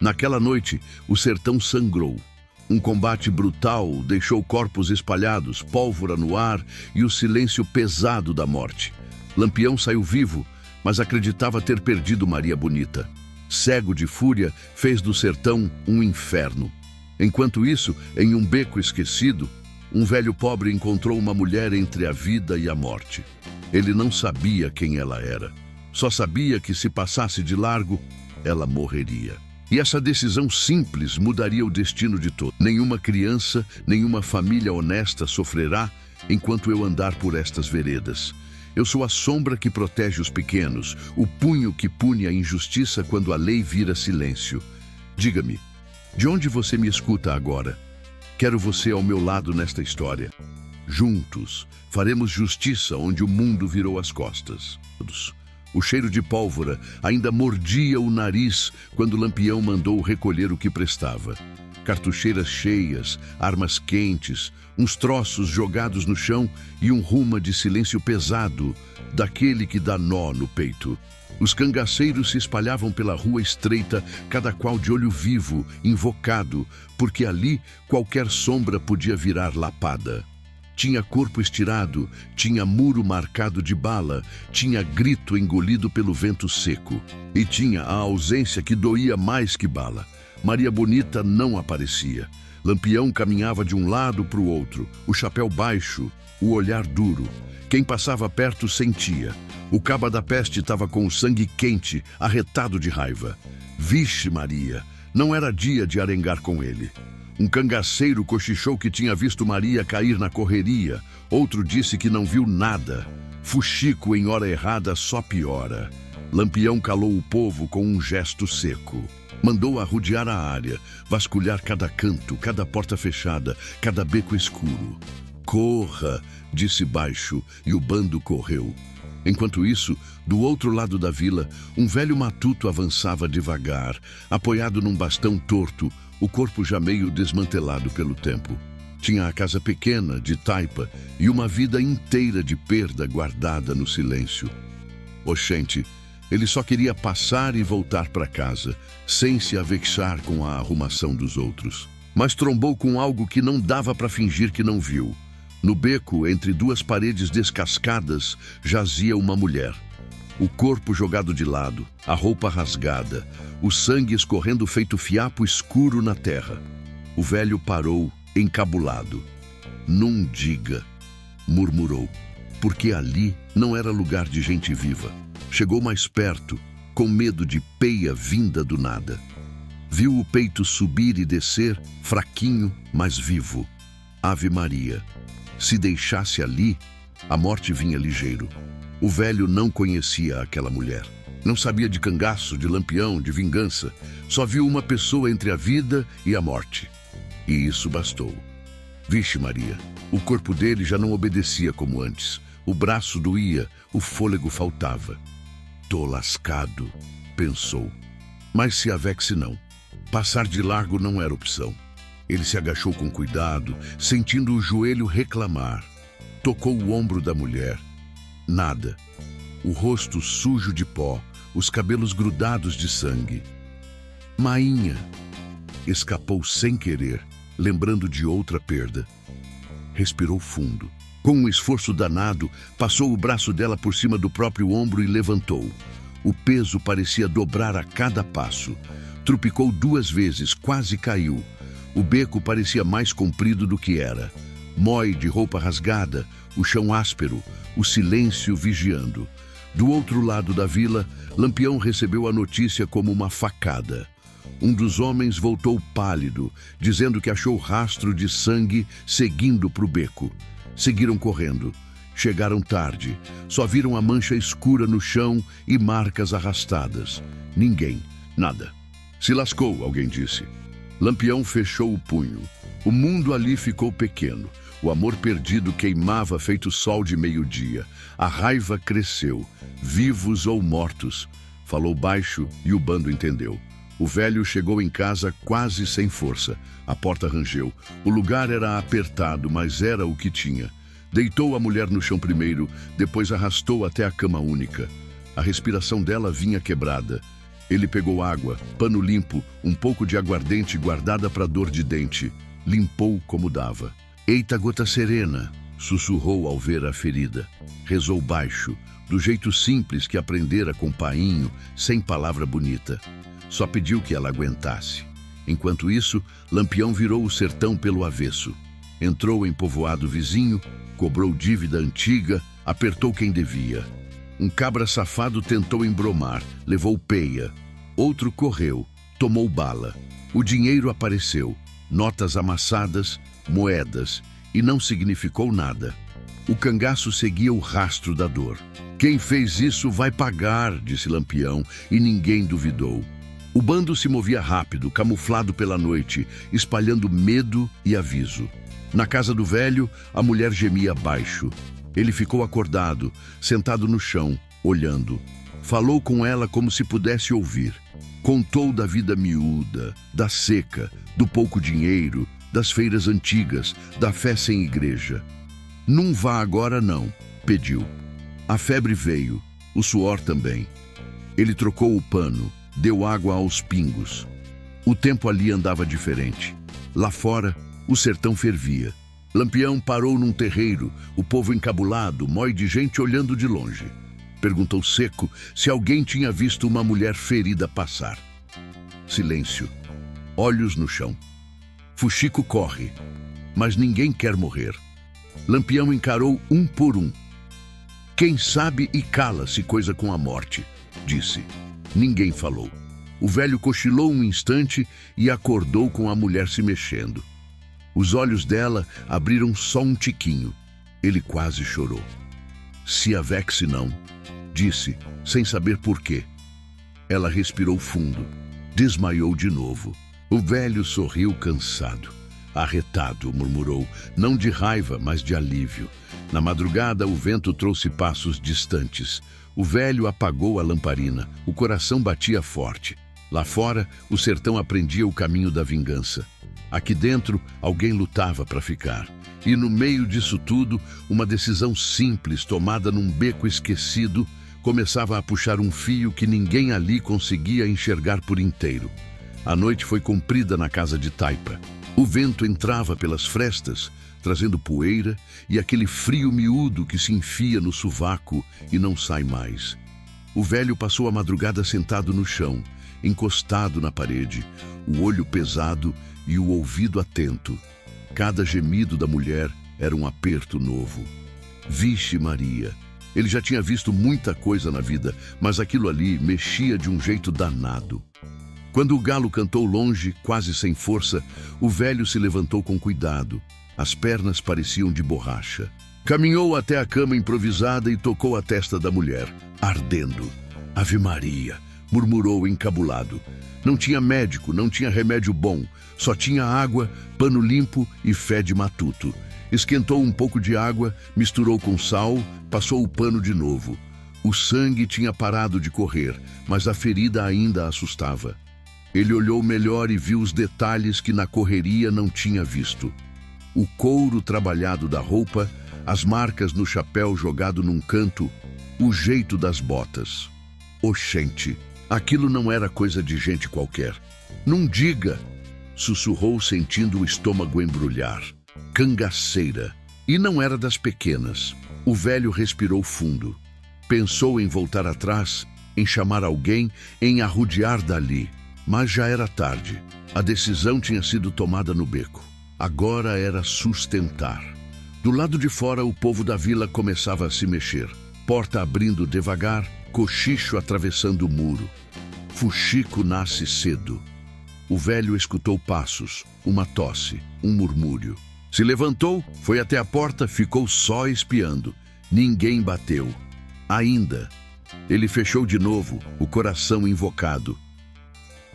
Naquela noite, o sertão sangrou. Um combate brutal deixou corpos espalhados, pólvora no ar e o silêncio pesado da morte. Lampião saiu vivo, mas acreditava ter perdido Maria Bonita. Cego de fúria, fez do sertão um inferno. Enquanto isso, em um beco esquecido, um velho pobre encontrou uma mulher entre a vida e a morte. Ele não sabia quem ela era. Só sabia que se passasse de largo, ela morreria. E essa decisão simples mudaria o destino de todos. Nenhuma criança, nenhuma família honesta sofrerá enquanto eu andar por estas veredas. Eu sou a sombra que protege os pequenos, o punho que pune a injustiça quando a lei vira silêncio. Diga-me, de onde você me escuta agora? Quero você ao meu lado nesta história. Juntos, faremos justiça onde o mundo virou as costas. O cheiro de pólvora ainda mordia o nariz quando Lampião mandou recolher o que prestava. Cartucheiras cheias, armas quentes, uns troços jogados no chão e um ruma de silêncio pesado, daquele que dá nó no peito. Os cangaceiros se espalhavam pela rua estreita, cada qual de olho vivo, invocado, porque ali qualquer sombra podia virar lapada. Tinha corpo estirado, tinha muro marcado de bala, tinha grito engolido pelo vento seco. E tinha a ausência que doía mais que bala. Maria Bonita não aparecia. Lampião caminhava de um lado para o outro, o chapéu baixo, o olhar duro. Quem passava perto sentia. O caba da peste estava com o sangue quente, arretado de raiva. Vixe Maria, não era dia de arengar com ele. Um cangaceiro cochichou que tinha visto Maria cair na correria. Outro disse que não viu nada. Fuxico em hora errada só piora. Lampião calou o povo com um gesto seco. Mandou arrodear a área, vasculhar cada canto, cada porta fechada, cada beco escuro. Corra, disse baixo, e o bando correu. Enquanto isso, do outro lado da vila, um velho matuto avançava devagar, apoiado num bastão torto, o corpo já meio desmantelado pelo tempo. Tinha a casa pequena, de taipa, e uma vida inteira de perda guardada no silêncio. Oxente, ele só queria passar e voltar para casa, sem se avexar com a arrumação dos outros. Mas trombou com algo que não dava para fingir que não viu. No beco, entre duas paredes descascadas, jazia uma mulher. O corpo jogado de lado, a roupa rasgada, o sangue escorrendo feito fiapo escuro na terra. O velho parou, encabulado. "Não diga", murmurou, porque ali não era lugar de gente viva. Chegou mais perto, com medo de peia vinda do nada. Viu o peito subir e descer, fraquinho, mas vivo. Ave Maria. Se deixasse ali, a morte vinha ligeiro. O velho não conhecia aquela mulher. Não sabia de cangaço, de lampião, de vingança. Só viu uma pessoa entre a vida e a morte. E isso bastou. Vixe Maria, o corpo dele já não obedecia como antes. O braço doía, o fôlego faltava. "Tô lascado", pensou. Mas se avexe não. Passar de largo não era opção. Ele se agachou com cuidado, sentindo o joelho reclamar. Tocou o ombro da mulher. Nada. O rosto sujo de pó, os cabelos grudados de sangue. "Mainha", escapou sem querer, lembrando de outra perda. Respirou fundo. Com um esforço danado, passou o braço dela por cima do próprio ombro e levantou. O peso parecia dobrar a cada passo. Trupicou 2 vezes, quase caiu. O beco parecia mais comprido do que era. Mói de roupa rasgada, o chão áspero, o silêncio vigiando. Do outro lado da vila, Lampião recebeu a notícia como uma facada. Um dos homens voltou pálido, dizendo que achou rastro de sangue seguindo para o beco. Seguiram correndo. Chegaram tarde. Só viram a mancha escura no chão e marcas arrastadas. Ninguém, nada. "Se lascou", alguém disse. Lampião fechou o punho. O mundo ali ficou pequeno. O amor perdido queimava feito sol de meio-dia. A raiva cresceu. "Vivos ou mortos", falou baixo e o bando entendeu. O velho chegou em casa quase sem força. A porta rangeu. O lugar era apertado, mas era o que tinha. Deitou a mulher no chão primeiro, depois arrastou até a cama única. A respiração dela vinha quebrada. Ele pegou água, pano limpo, um pouco de aguardente guardada para dor de dente. Limpou como dava. Eita, gota serena, sussurrou ao ver a ferida. Rezou baixo, do jeito simples que aprendera com painho, sem palavra bonita. Só pediu que ela aguentasse. Enquanto isso, Lampião virou o sertão pelo avesso. Entrou em povoado vizinho, cobrou dívida antiga, apertou quem devia. Um cabra safado tentou embromar, levou peia. Outro correu, tomou bala. O dinheiro apareceu, notas amassadas, moedas, e não significou nada. O cangaço seguia o rastro da dor. Quem fez isso vai pagar, disse Lampião, e ninguém duvidou. O bando se movia rápido, camuflado pela noite, espalhando medo e aviso. Na casa do velho, a mulher gemia baixo. Ele ficou acordado, sentado no chão, olhando. Falou com ela como se pudesse ouvir. Contou da vida miúda, da seca, do pouco dinheiro, das feiras antigas, da fé sem igreja. Não vá agora não, pediu. A febre veio, o suor também. Ele trocou o pano, deu água aos pingos. O tempo ali andava diferente. Lá fora, o sertão fervia. Lampião parou num terreiro, o povo encabulado, mói de gente olhando de longe. Perguntou seco se alguém tinha visto uma mulher ferida passar. Silêncio. Olhos no chão. Fuxico corre, mas ninguém quer morrer. Lampião encarou um por um. Quem sabe e cala-se coisa com a morte, disse. Ninguém falou. O velho cochilou um instante e acordou com a mulher se mexendo. Os olhos dela abriram só um tiquinho. Ele quase chorou. Se avexe não, disse, sem saber por quê. Ela respirou fundo. Desmaiou de novo. O velho sorriu cansado. Arretado, murmurou, não de raiva, mas de alívio. Na madrugada, o vento trouxe passos distantes. O velho apagou a lamparina. O coração batia forte. Lá fora, o sertão aprendia o caminho da vingança. Aqui dentro, alguém lutava para ficar. E no meio disso tudo, uma decisão simples, tomada num beco esquecido, começava a puxar um fio que ninguém ali conseguia enxergar por inteiro. A noite foi comprida na casa de Taipa. O vento entrava pelas frestas, trazendo poeira e aquele frio miúdo que se enfia no sovaco e não sai mais. O velho passou a madrugada sentado no chão, encostado na parede, o olho pesado e o ouvido atento. Cada gemido da mulher era um aperto novo. Vixe Maria! Ele já tinha visto muita coisa na vida, mas aquilo ali mexia de um jeito danado. Quando o galo cantou longe, quase sem força, o velho se levantou com cuidado. As pernas pareciam de borracha. Caminhou até a cama improvisada e tocou a testa da mulher, ardendo. Ave Maria! Murmurou encabulado. Não tinha médico, não tinha remédio bom, só tinha água, pano limpo e fé de matuto. Esquentou um pouco de água, misturou com sal, passou o pano de novo. O sangue tinha parado de correr, mas a ferida ainda assustava. Ele olhou melhor e viu os detalhes que na correria não tinha visto. O couro trabalhado da roupa, as marcas no chapéu jogado num canto, o jeito das botas. Oxente! Aquilo não era coisa de gente qualquer. Não diga! Sussurrou sentindo o estômago embrulhar. Cangaceira. E não era das pequenas. O velho respirou fundo. Pensou em voltar atrás, em chamar alguém, em arrodear dali. Mas já era tarde. A decisão tinha sido tomada no beco. Agora era sustentar. Do lado de fora, o povo da vila começava a se mexer. Porta abrindo devagar, cochicho atravessando o muro. Fuxico nasce cedo. O velho escutou passos, uma tosse, um murmúrio. Se levantou, foi até a porta, ficou só espiando. Ninguém bateu. Ainda. Ele fechou de novo, o coração invocado.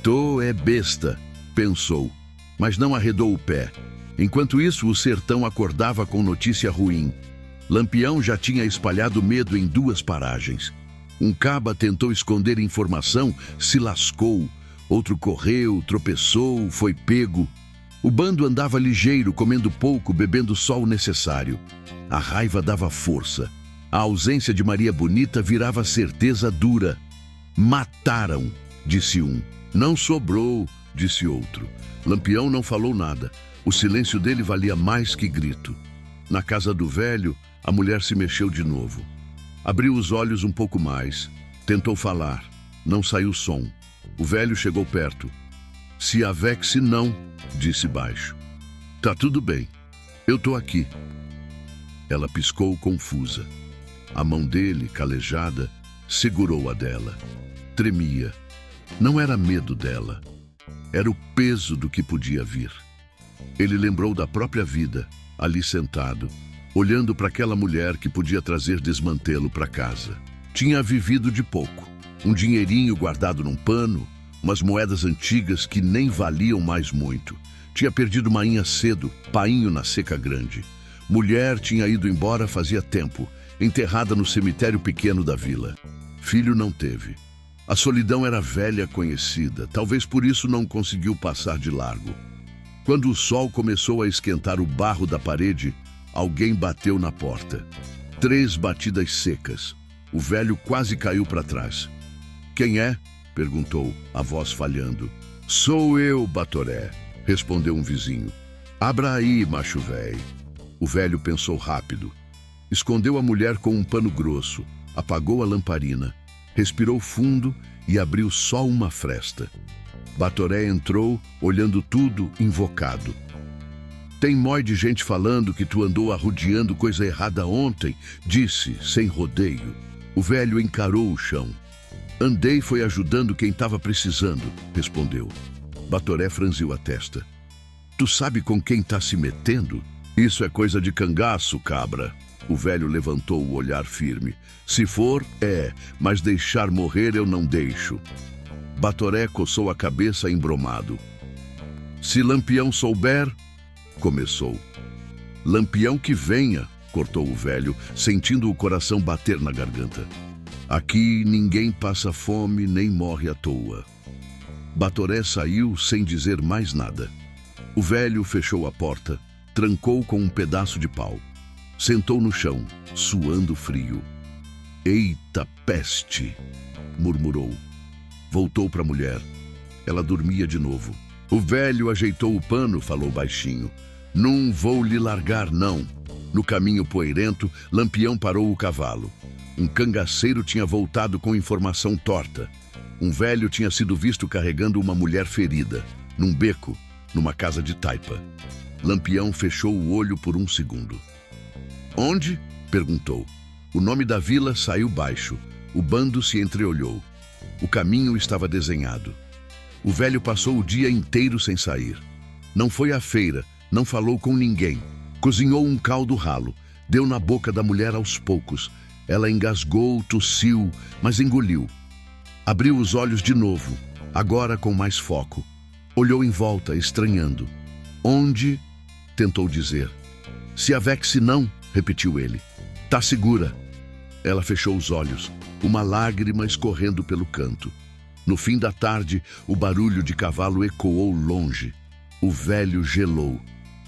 Tô é besta, pensou, mas não arredou o pé. Enquanto isso, o sertão acordava com notícia ruim. Lampião já tinha espalhado medo em 2 paragens. Um caba tentou esconder informação, se lascou. Outro correu, tropeçou, foi pego. O bando andava ligeiro, comendo pouco, bebendo só o necessário. A raiva dava força. A ausência de Maria Bonita virava certeza dura. Mataram. disse um. Não sobrou, disse outro. Lampião não falou nada. O silêncio dele valia mais que grito. Na casa do velho, a mulher se mexeu de novo. Abriu os olhos um pouco mais. Tentou falar. Não saiu som. O velho chegou perto. Se avexe não, disse baixo. Tá tudo bem. Eu tô aqui. Ela piscou confusa. A mão dele, calejada, segurou a dela. Tremia. Não era medo dela. Era o peso do que podia vir. Ele lembrou da própria vida, ali sentado, olhando para aquela mulher que podia trazer desmantelo para casa. Tinha vivido de pouco. Um dinheirinho guardado num pano, umas moedas antigas que nem valiam mais muito. Tinha perdido mainha cedo, painho na seca grande. Mulher tinha ido embora fazia tempo, enterrada no cemitério pequeno da vila. Filho não teve. A solidão era velha conhecida, talvez por isso não conseguiu passar de largo. Quando o sol começou a esquentar o barro da parede, alguém bateu na porta. 3 batidas secas. O velho quase caiu para trás. Quem é? Perguntou, a voz falhando. Sou eu, Batoré, respondeu um vizinho. Abra aí, macho véi. O velho pensou rápido. Escondeu a mulher com um pano grosso, apagou a lamparina, respirou fundo e abriu só uma fresta. Batoré entrou, olhando tudo, invocado. Tem mói de gente falando que tu andou arrodeando coisa errada ontem, disse, sem rodeio. O velho encarou o chão. Andei foi ajudando quem estava precisando, respondeu. Batoré franziu a testa. Tu sabe com quem tá se metendo? Isso é coisa de cangaço, cabra. O velho levantou o olhar firme. Se for, mas deixar morrer eu não deixo. Batoré coçou a cabeça embromado. Se Lampião souber, começou. Lampião que venha, cortou o velho, sentindo o coração bater na garganta. Aqui ninguém passa fome nem morre à toa. Batoré saiu sem dizer mais nada. O velho fechou a porta, trancou com um pedaço de pau. Sentou no chão, suando frio. Eita peste! Murmurou. Voltou para a mulher. Ela dormia de novo. O velho ajeitou o pano, falou baixinho. Não vou lhe largar, não. No caminho poeirento, Lampião parou o cavalo. Um cangaceiro tinha voltado com informação torta. Um velho tinha sido visto carregando uma mulher ferida, num beco, numa casa de taipa. Lampião fechou o olho por um segundo. Onde? Perguntou. O nome da vila saiu baixo. O bando se entreolhou. O caminho estava desenhado. O velho passou o dia inteiro sem sair. Não foi à feira, não falou com ninguém. Cozinhou um caldo ralo, deu na boca da mulher aos poucos. Ela engasgou, tossiu, mas engoliu. Abriu os olhos de novo, agora com mais foco. Olhou em volta, estranhando. Onde? Tentou dizer. Se avexe não, repetiu ele. Tá segura. Ela fechou os olhos, uma lágrima escorrendo pelo canto. No fim da tarde, o barulho de cavalo ecoou longe. O velho gelou.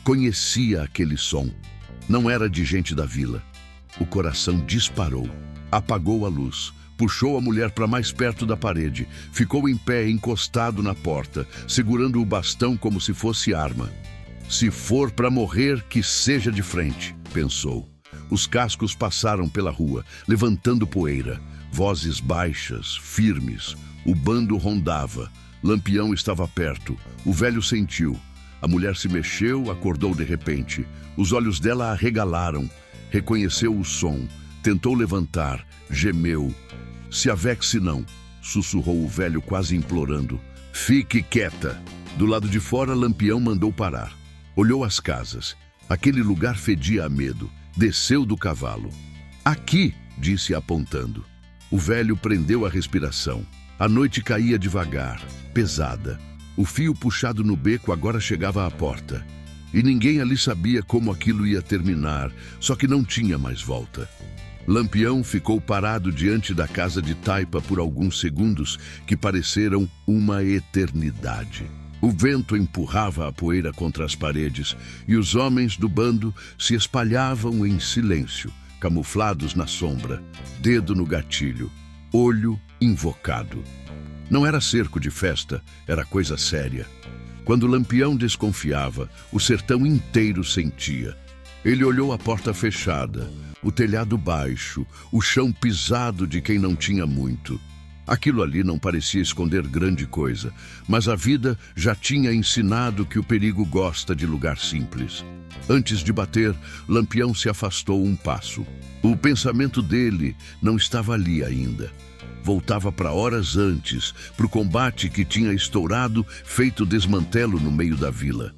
Conhecia aquele som. Não era de gente da vila. O coração disparou. Apagou a luz. Puxou a mulher para mais perto da parede. Ficou em pé, encostado na porta, segurando o bastão como se fosse arma. Se for para morrer, que seja de frente, pensou. Os cascos passaram pela rua, levantando poeira. Vozes baixas, firmes. O bando rondava. Lampião estava perto. O velho sentiu. A mulher se mexeu, acordou de repente. Os olhos dela arregalaram. Reconheceu o som. Tentou levantar. Gemeu. Se avexe não, sussurrou o velho quase implorando. Fique quieta. Do lado de fora, Lampião mandou parar. Olhou as casas. Aquele lugar fedia a medo. Desceu do cavalo. Aqui, disse apontando. O velho prendeu a respiração. A noite caía devagar, pesada. O fio puxado no beco agora chegava à porta. E ninguém ali sabia como aquilo ia terminar, só que não tinha mais volta. Lampião ficou parado diante da casa de taipa por alguns segundos que pareceram uma eternidade. O vento empurrava a poeira contra as paredes e os homens do bando se espalhavam em silêncio, camuflados na sombra, dedo no gatilho, olho invocado. Não era cerco de festa, era coisa séria. Quando Lampião desconfiava, o sertão inteiro sentia. Ele olhou a porta fechada, o telhado baixo, o chão pisado de quem não tinha muito. Aquilo ali não parecia esconder grande coisa, mas a vida já tinha ensinado que o perigo gosta de lugar simples. Antes de bater, Lampião se afastou um passo. O pensamento dele não estava ali ainda. Voltava para horas antes, para o combate que tinha estourado, feito desmantelo no meio da vila.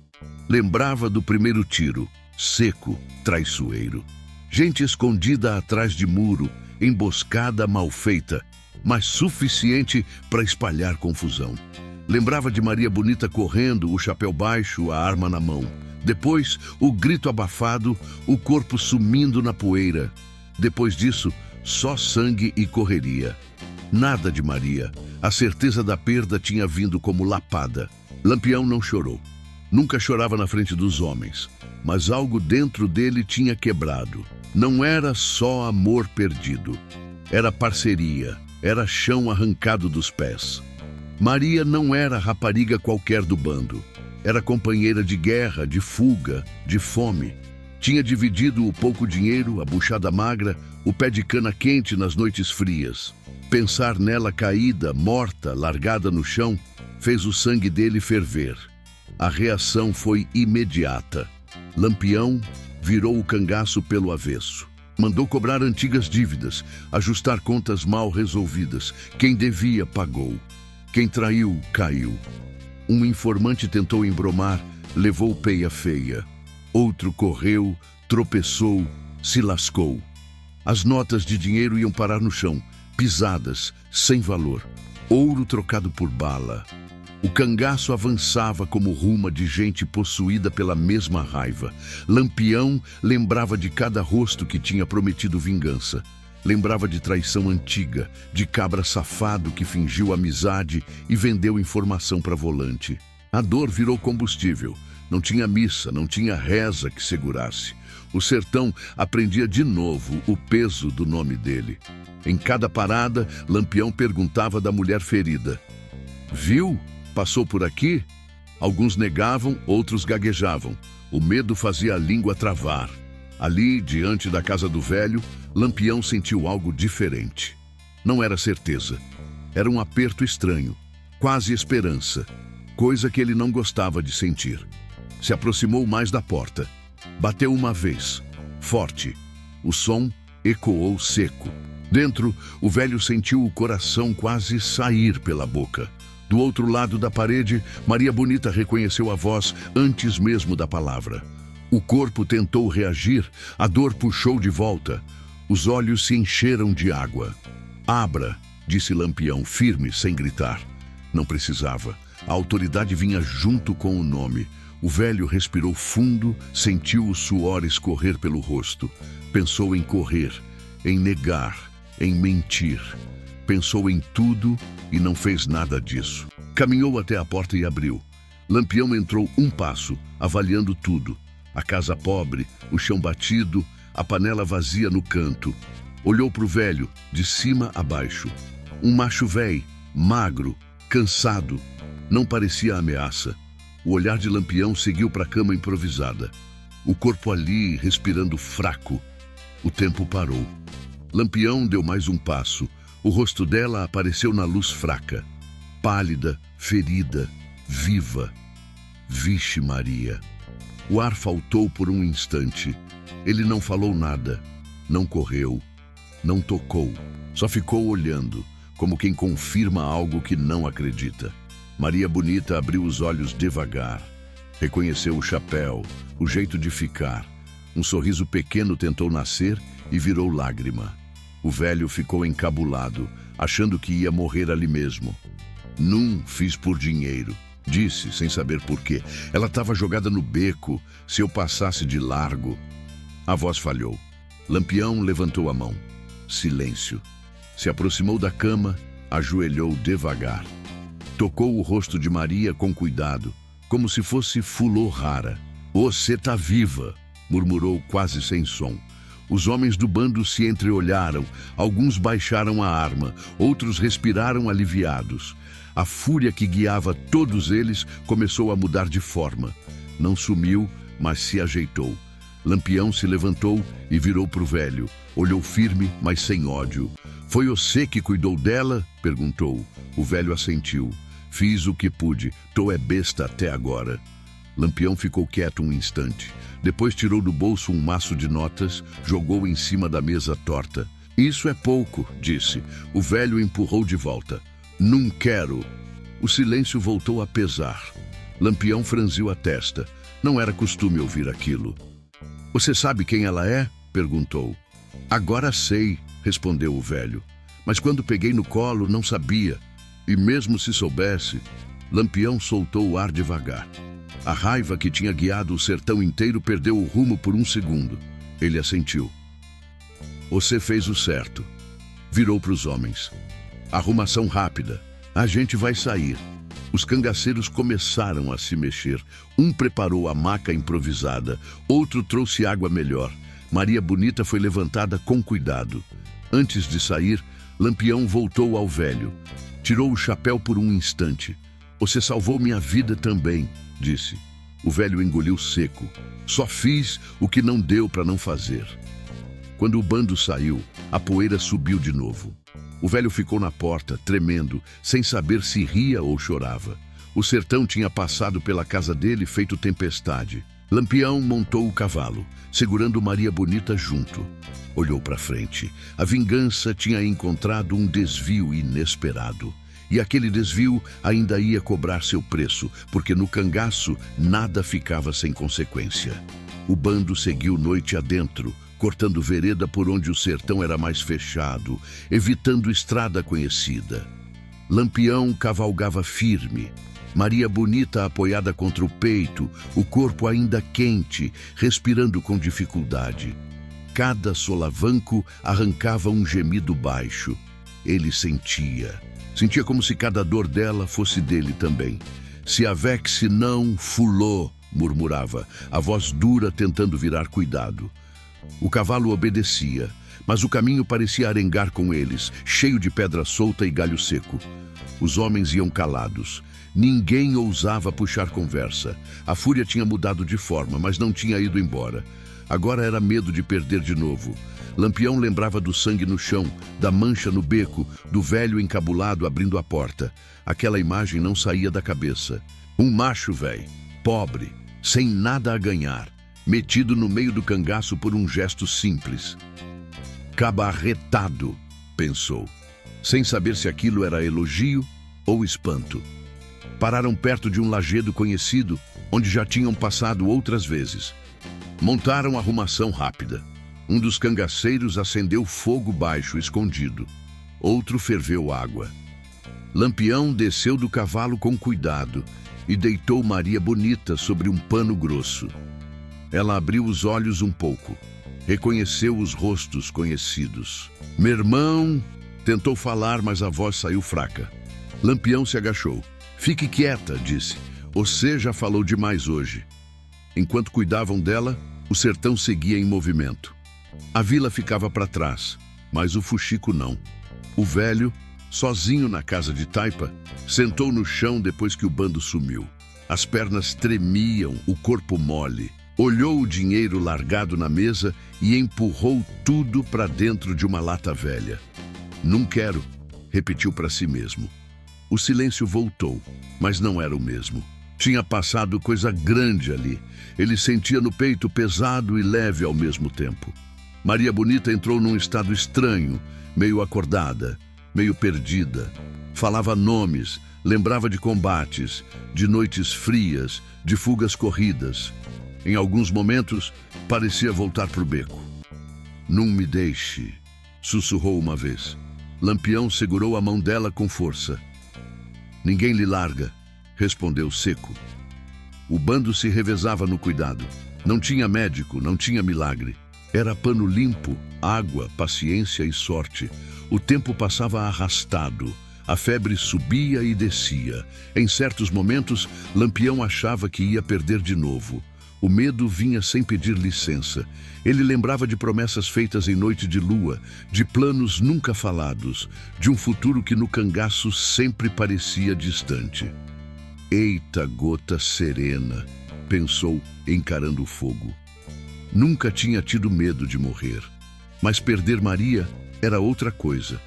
Lembrava do primeiro tiro, seco, traiçoeiro. Gente escondida atrás de muro, emboscada mal feita, mas suficiente para espalhar confusão. Lembrava de Maria Bonita correndo, o chapéu baixo, a arma na mão. Depois, o grito abafado, o corpo sumindo na poeira. Depois disso, só sangue e correria. Nada de Maria. A certeza da perda tinha vindo como lapada. Lampião não chorou. Nunca chorava na frente dos homens. Mas algo dentro dele tinha quebrado. Não era só amor perdido. Era parceria. Era chão arrancado dos pés. Maria não era rapariga qualquer do bando. Era companheira de guerra, de fuga, de fome. Tinha dividido o pouco dinheiro, a buchada magra, o pé de cana quente nas noites frias. Pensar nela caída, morta, largada no chão, fez o sangue dele ferver. A reação foi imediata. Lampião virou o cangaço pelo avesso. Mandou cobrar antigas dívidas, ajustar contas mal resolvidas. Quem devia, pagou. Quem traiu, caiu. Um informante tentou embromar, levou peia feia. Outro correu, tropeçou, se lascou. As notas de dinheiro iam parar no chão, pisadas, sem valor. Ouro trocado por bala. O cangaço avançava como ruma de gente possuída pela mesma raiva. Lampião lembrava de cada rosto que tinha prometido vingança. Lembrava de traição antiga, de cabra safado que fingiu amizade e vendeu informação para volante. A dor virou combustível. Não tinha missa, não tinha reza que segurasse. O sertão aprendia de novo o peso do nome dele. Em cada parada, Lampião perguntava da mulher ferida. Viu? Passou por aqui? Alguns negavam, outros gaguejavam. O medo fazia a língua travar. Ali, diante da casa do velho, Lampião sentiu algo diferente. Não era certeza. Era um aperto estranho, quase esperança, coisa que ele não gostava de sentir. Se aproximou mais da porta. Bateu uma vez, forte. O som ecoou seco. Dentro, o velho sentiu o coração quase sair pela boca. Do outro lado da parede, Maria Bonita reconheceu a voz antes mesmo da palavra. O corpo tentou reagir, a dor puxou de volta. Os olhos se encheram de água. Abra, disse Lampião, firme, sem gritar. Não precisava. A autoridade vinha junto com o nome. O velho respirou fundo, sentiu o suor escorrer pelo rosto. Pensou em correr, em negar, em mentir. Pensou em tudo e não fez nada disso. Caminhou até a porta e abriu. Lampião entrou um passo, avaliando tudo. A casa pobre, o chão batido, a panela vazia no canto. Olhou para o velho, de cima a baixo. Um macho velho, magro, cansado. Não parecia ameaça. O olhar de Lampião seguiu para a cama improvisada. O corpo ali, respirando fraco. O tempo parou. Lampião deu mais um passo. O rosto dela apareceu na luz fraca. Pálida, ferida, viva. Vixe Maria. O ar faltou por um instante. Ele não falou nada. Não correu. Não tocou. Só ficou olhando, como quem confirma algo que não acredita. Maria Bonita abriu os olhos devagar. Reconheceu o chapéu, o jeito de ficar. Um sorriso pequeno tentou nascer e virou lágrima. O velho ficou encabulado, achando que ia morrer ali mesmo. Num fiz por dinheiro, disse, sem saber por quê. Ela estava jogada no beco, se eu passasse de largo. A voz falhou. Lampião levantou a mão. Silêncio. Se aproximou da cama, ajoelhou devagar. Tocou o rosto de Maria com cuidado, como se fosse fulô rara. Você tá viva, murmurou quase sem som. Os homens do bando se entreolharam, alguns baixaram a arma, outros respiraram aliviados. A fúria que guiava todos eles começou a mudar de forma. Não sumiu, mas se ajeitou. Lampião se levantou e virou para o velho. Olhou firme, mas sem ódio. "Foi você que cuidou dela?" perguntou. O velho assentiu. "Fiz o que pude. Tô é besta até agora." Lampião ficou quieto um instante. Depois tirou do bolso um maço de notas, jogou em cima da mesa torta. "Isso é pouco", disse. O velho empurrou de volta. "Não quero." O silêncio voltou a pesar. Lampião franziu a testa. Não era costume ouvir aquilo. "Você sabe quem ela é?" perguntou. "Agora sei", respondeu o velho. "Mas quando peguei no colo, não sabia. E mesmo se soubesse..." Lampião soltou o ar devagar. A raiva que tinha guiado o sertão inteiro perdeu o rumo por um segundo. Ele assentiu. "Você fez o certo." Virou para os homens. "Arrumação rápida. A gente vai sair." Os cangaceiros começaram a se mexer. Um preparou a maca improvisada, outro trouxe água melhor. Maria Bonita foi levantada com cuidado. Antes de sair, Lampião voltou ao velho. Tirou o chapéu por um instante. "Você salvou minha vida também", disse. O velho engoliu seco. "Só fiz o que não deu para não fazer." Quando o bando saiu, a poeira subiu de novo. O velho ficou na porta, tremendo, sem saber se ria ou chorava. O sertão tinha passado pela casa dele feito tempestade. Lampião montou o cavalo, segurando Maria Bonita junto. Olhou para frente. A vingança tinha encontrado um desvio inesperado. E aquele desvio ainda ia cobrar seu preço, porque no cangaço nada ficava sem consequência. O bando seguiu noite adentro, cortando vereda por onde o sertão era mais fechado, evitando estrada conhecida. Lampião cavalgava firme. Maria Bonita apoiada contra o peito, o corpo ainda quente, respirando com dificuldade. Cada solavanco arrancava um gemido baixo. Ele sentia. Sentia como se cada dor dela fosse dele também. "Se avec não, fulô", murmurava, a voz dura tentando virar cuidado. O cavalo obedecia, mas o caminho parecia arengar com eles, cheio de pedra solta e galho seco. Os homens iam calados. Ninguém ousava puxar conversa. A fúria tinha mudado de forma, mas não tinha ido embora. Agora era medo de perder de novo. Lampião lembrava do sangue no chão, da mancha no beco, do velho encabulado abrindo a porta. Aquela imagem não saía da cabeça. Um macho velho, pobre, sem nada a ganhar, metido no meio do cangaço por um gesto simples. "Cabarretado", pensou, sem saber se aquilo era elogio ou espanto. Pararam perto de um lajedo conhecido, onde já tinham passado outras vezes. Montaram arrumação rápida. Um dos cangaceiros acendeu fogo baixo, escondido. Outro ferveu água. Lampião desceu do cavalo com cuidado e deitou Maria Bonita sobre um pano grosso. Ela abriu os olhos um pouco. Reconheceu os rostos conhecidos. "Meu irmão", tentou falar, mas a voz saiu fraca. Lampião se agachou. "Fique quieta", disse. "Você já falou demais hoje." Enquanto cuidavam dela, o sertão seguia em movimento. A vila ficava para trás, mas o fuxico não. O velho, sozinho na casa de taipa, sentou no chão depois que o bando sumiu. As pernas tremiam, o corpo mole. Olhou o dinheiro largado na mesa e empurrou tudo para dentro de uma lata velha. "Não quero", repetiu para si mesmo. O silêncio voltou, mas não era o mesmo. Tinha passado coisa grande ali. Ele sentia no peito pesado e leve ao mesmo tempo. Maria Bonita entrou num estado estranho, meio acordada, meio perdida. Falava nomes, lembrava de combates, de noites frias, de fugas corridas. Em alguns momentos, parecia voltar para o beco. "Não me deixe", sussurrou uma vez. Lampião segurou a mão dela com força. "Ninguém lhe larga", respondeu seco. O bando se revezava no cuidado. Não tinha médico, não tinha milagre. Era pano limpo, água, paciência e sorte. O tempo passava arrastado. A febre subia e descia. Em certos momentos, Lampião achava que ia perder de novo. O medo vinha sem pedir licença. Ele lembrava de promessas feitas em noite de lua, de planos nunca falados, de um futuro que no cangaço sempre parecia distante. Eita, gota serena, pensou, encarando o fogo. Nunca tinha tido medo de morrer. Mas perder Maria era outra coisa.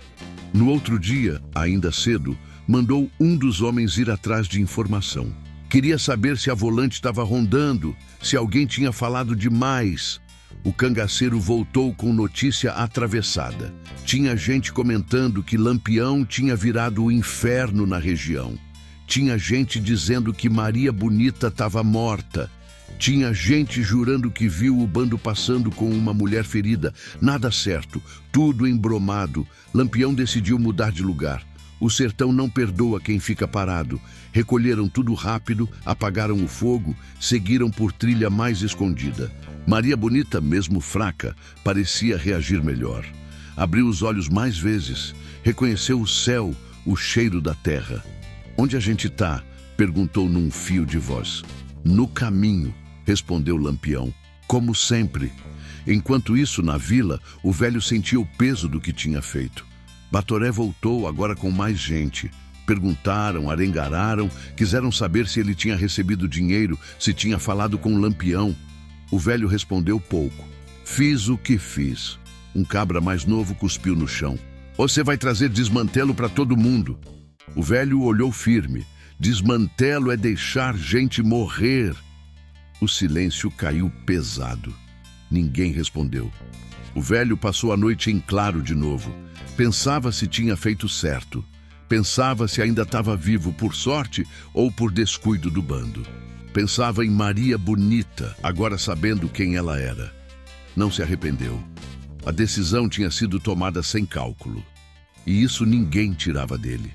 No outro dia, ainda cedo, mandou um dos homens ir atrás de informação. Queria saber se a volante estava rondando, se alguém tinha falado demais. O cangaceiro voltou com notícia atravessada. Tinha gente comentando que Lampião tinha virado o inferno na região. Tinha gente dizendo que Maria Bonita estava morta. Tinha gente jurando que viu o bando passando com uma mulher ferida. Nada certo, tudo embromado. Lampião decidiu mudar de lugar. O sertão não perdoa quem fica parado. Recolheram tudo rápido, apagaram o fogo, seguiram por trilha mais escondida. Maria Bonita, mesmo fraca, parecia reagir melhor. Abriu os olhos mais vezes, reconheceu o céu, o cheiro da terra. "Onde a gente tá?" perguntou num fio de voz. "No caminho", respondeu Lampião, como sempre. Enquanto isso, na vila, o velho sentia o peso do que tinha feito. Batoré voltou, agora com mais gente. Perguntaram, arengararam, quiseram saber se ele tinha recebido dinheiro, se tinha falado com Lampião. O velho respondeu pouco. "Fiz o que fiz." Um cabra mais novo cuspiu no chão. "Você vai trazer desmantelo para todo mundo." O velho olhou firme. "Desmantelo é deixar gente morrer." O silêncio caiu pesado. Ninguém respondeu. O velho passou a noite em claro de novo. Pensava se tinha feito certo. Pensava se ainda estava vivo por sorte ou por descuido do bando. Pensava em Maria Bonita, agora sabendo quem ela era. Não se arrependeu. A decisão tinha sido tomada sem cálculo. E isso ninguém tirava dele.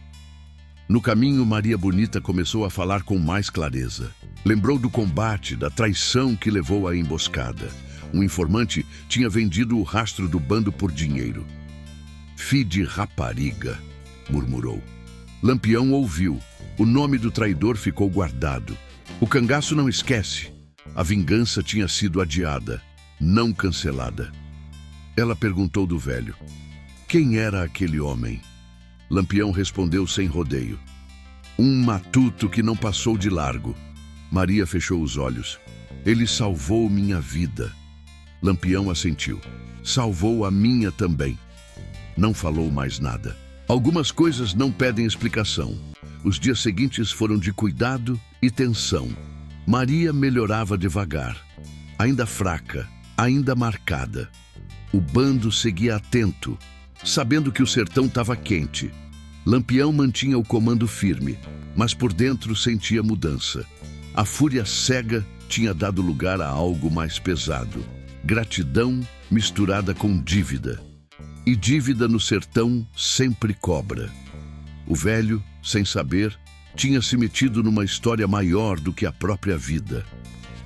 No caminho, Maria Bonita começou a falar com mais clareza. Lembrou do combate, da traição que levou à emboscada. Um informante tinha vendido o rastro do bando por dinheiro. "Fi de rapariga", murmurou. Lampião ouviu. O nome do traidor ficou guardado. O cangaço não esquece. A vingança tinha sido adiada, não cancelada. Ela perguntou do velho. Quem era aquele homem? Lampião respondeu sem rodeio. Um matuto que não passou de largo. Maria fechou os olhos. Ele salvou minha vida. Lampião assentiu. Salvou a minha também. Não falou mais nada. Algumas coisas não pedem explicação. Os dias seguintes foram de cuidado e tensão. Maria melhorava devagar. Ainda fraca, ainda marcada. O bando seguia atento, sabendo que o sertão estava quente. Lampião mantinha o comando firme, mas por dentro sentia mudança. A fúria cega tinha dado lugar a algo mais pesado. Gratidão misturada com dívida. E dívida no sertão sempre cobra. O velho, sem saber, tinha se metido numa história maior do que a própria vida.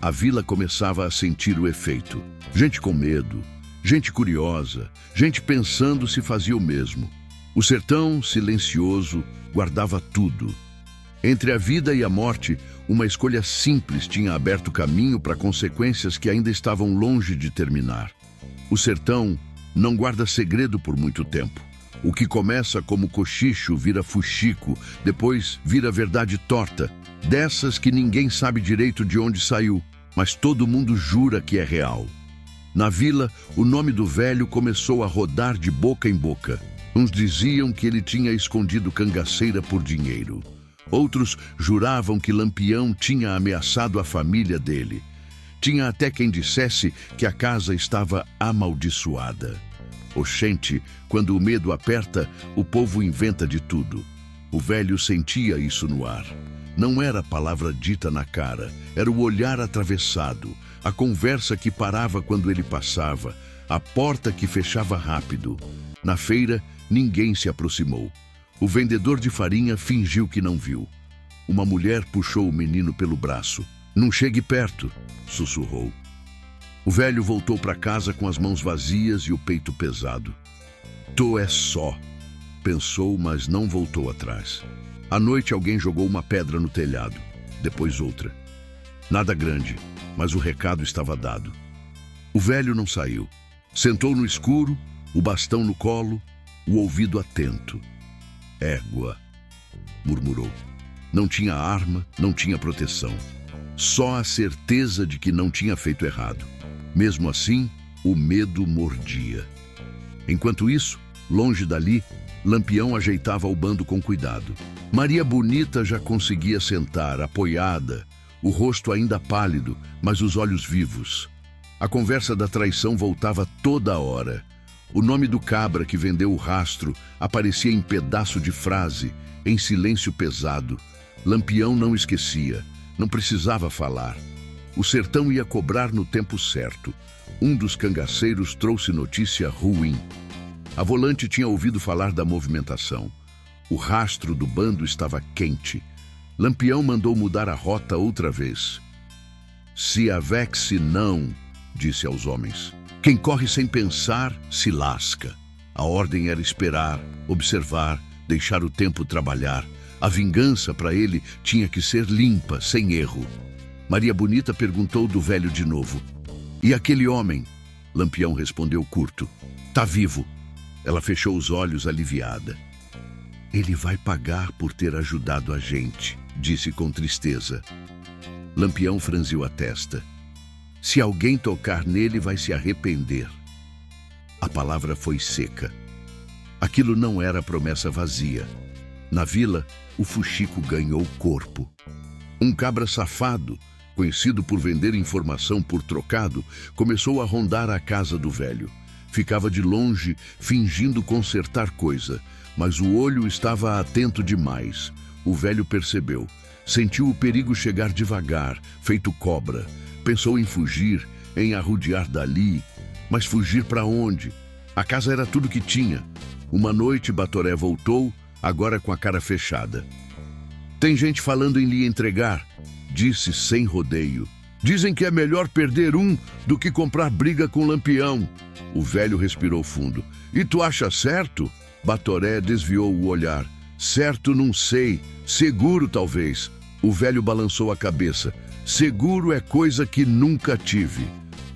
A vila começava a sentir o efeito. Gente com medo, gente curiosa, gente pensando se fazia o mesmo. O sertão, silencioso, guardava tudo. Entre a vida e a morte, uma escolha simples tinha aberto caminho para consequências que ainda estavam longe de terminar. O sertão não guarda segredo por muito tempo. O que começa como cochicho vira fuxico, depois vira verdade torta, dessas que ninguém sabe direito de onde saiu, mas todo mundo jura que é real. Na vila, o nome do velho começou a rodar de boca em boca. Uns diziam que ele tinha escondido cangaceira por dinheiro. Outros juravam que Lampião tinha ameaçado a família dele. Tinha até quem dissesse que a casa estava amaldiçoada. Oxente, quando o medo aperta, o povo inventa de tudo. O velho sentia isso no ar. Não era a palavra dita na cara, era o olhar atravessado, a conversa que parava quando ele passava, a porta que fechava rápido. Na feira, ninguém se aproximou. O vendedor de farinha fingiu que não viu. Uma mulher puxou o menino pelo braço. Não chegue perto, sussurrou. O velho voltou para casa com as mãos vazias e o peito pesado. Tô é só, pensou, mas não voltou atrás. À noite alguém jogou uma pedra no telhado, depois outra. Nada grande, mas o recado estava dado. O velho não saiu. Sentou no escuro, o bastão no colo, o ouvido atento. Égua, murmurou. Não tinha arma, não tinha proteção. Só a certeza de que não tinha feito errado. Mesmo assim, o medo mordia. Enquanto isso, longe dali, Lampião ajeitava o bando com cuidado. Maria Bonita já conseguia sentar, apoiada, o rosto ainda pálido, mas os olhos vivos. A conversa da traição voltava toda hora. O nome do cabra que vendeu o rastro aparecia em pedaço de frase, em silêncio pesado. Lampião não esquecia, não precisava falar. O sertão ia cobrar no tempo certo. Um dos cangaceiros trouxe notícia ruim. A volante tinha ouvido falar da movimentação. O rastro do bando estava quente. Lampião mandou mudar a rota outra vez. Se a Vexe não, disse aos homens. Quem corre sem pensar, se lasca. A ordem era esperar, observar, deixar o tempo trabalhar. A vingança, para ele, tinha que ser limpa, sem erro. Maria Bonita perguntou do velho de novo. E aquele homem? Lampião respondeu curto. Tá vivo. Ela fechou os olhos aliviada. Ele vai pagar por ter ajudado a gente, disse com tristeza. Lampião franziu a testa. Se alguém tocar nele, vai se arrepender. A palavra foi seca. Aquilo não era promessa vazia. Na vila, o fuxico ganhou corpo. Um cabra safado, conhecido por vender informação por trocado, começou a rondar a casa do velho. Ficava de longe, fingindo consertar coisa, mas o olho estava atento demais. O velho percebeu. Sentiu o perigo chegar devagar, feito cobra. Pensou em fugir, em arrodear dali. Mas fugir para onde? A casa era tudo que tinha. Uma noite, Batoré voltou, agora com a cara fechada. Tem gente falando em lhe entregar, disse sem rodeio. Dizem que é melhor perder um do que comprar briga com Lampião. O velho respirou fundo. E tu acha certo? Batoré desviou o olhar. Certo, não sei. Seguro, talvez. O velho balançou a cabeça. Seguro é coisa que nunca tive.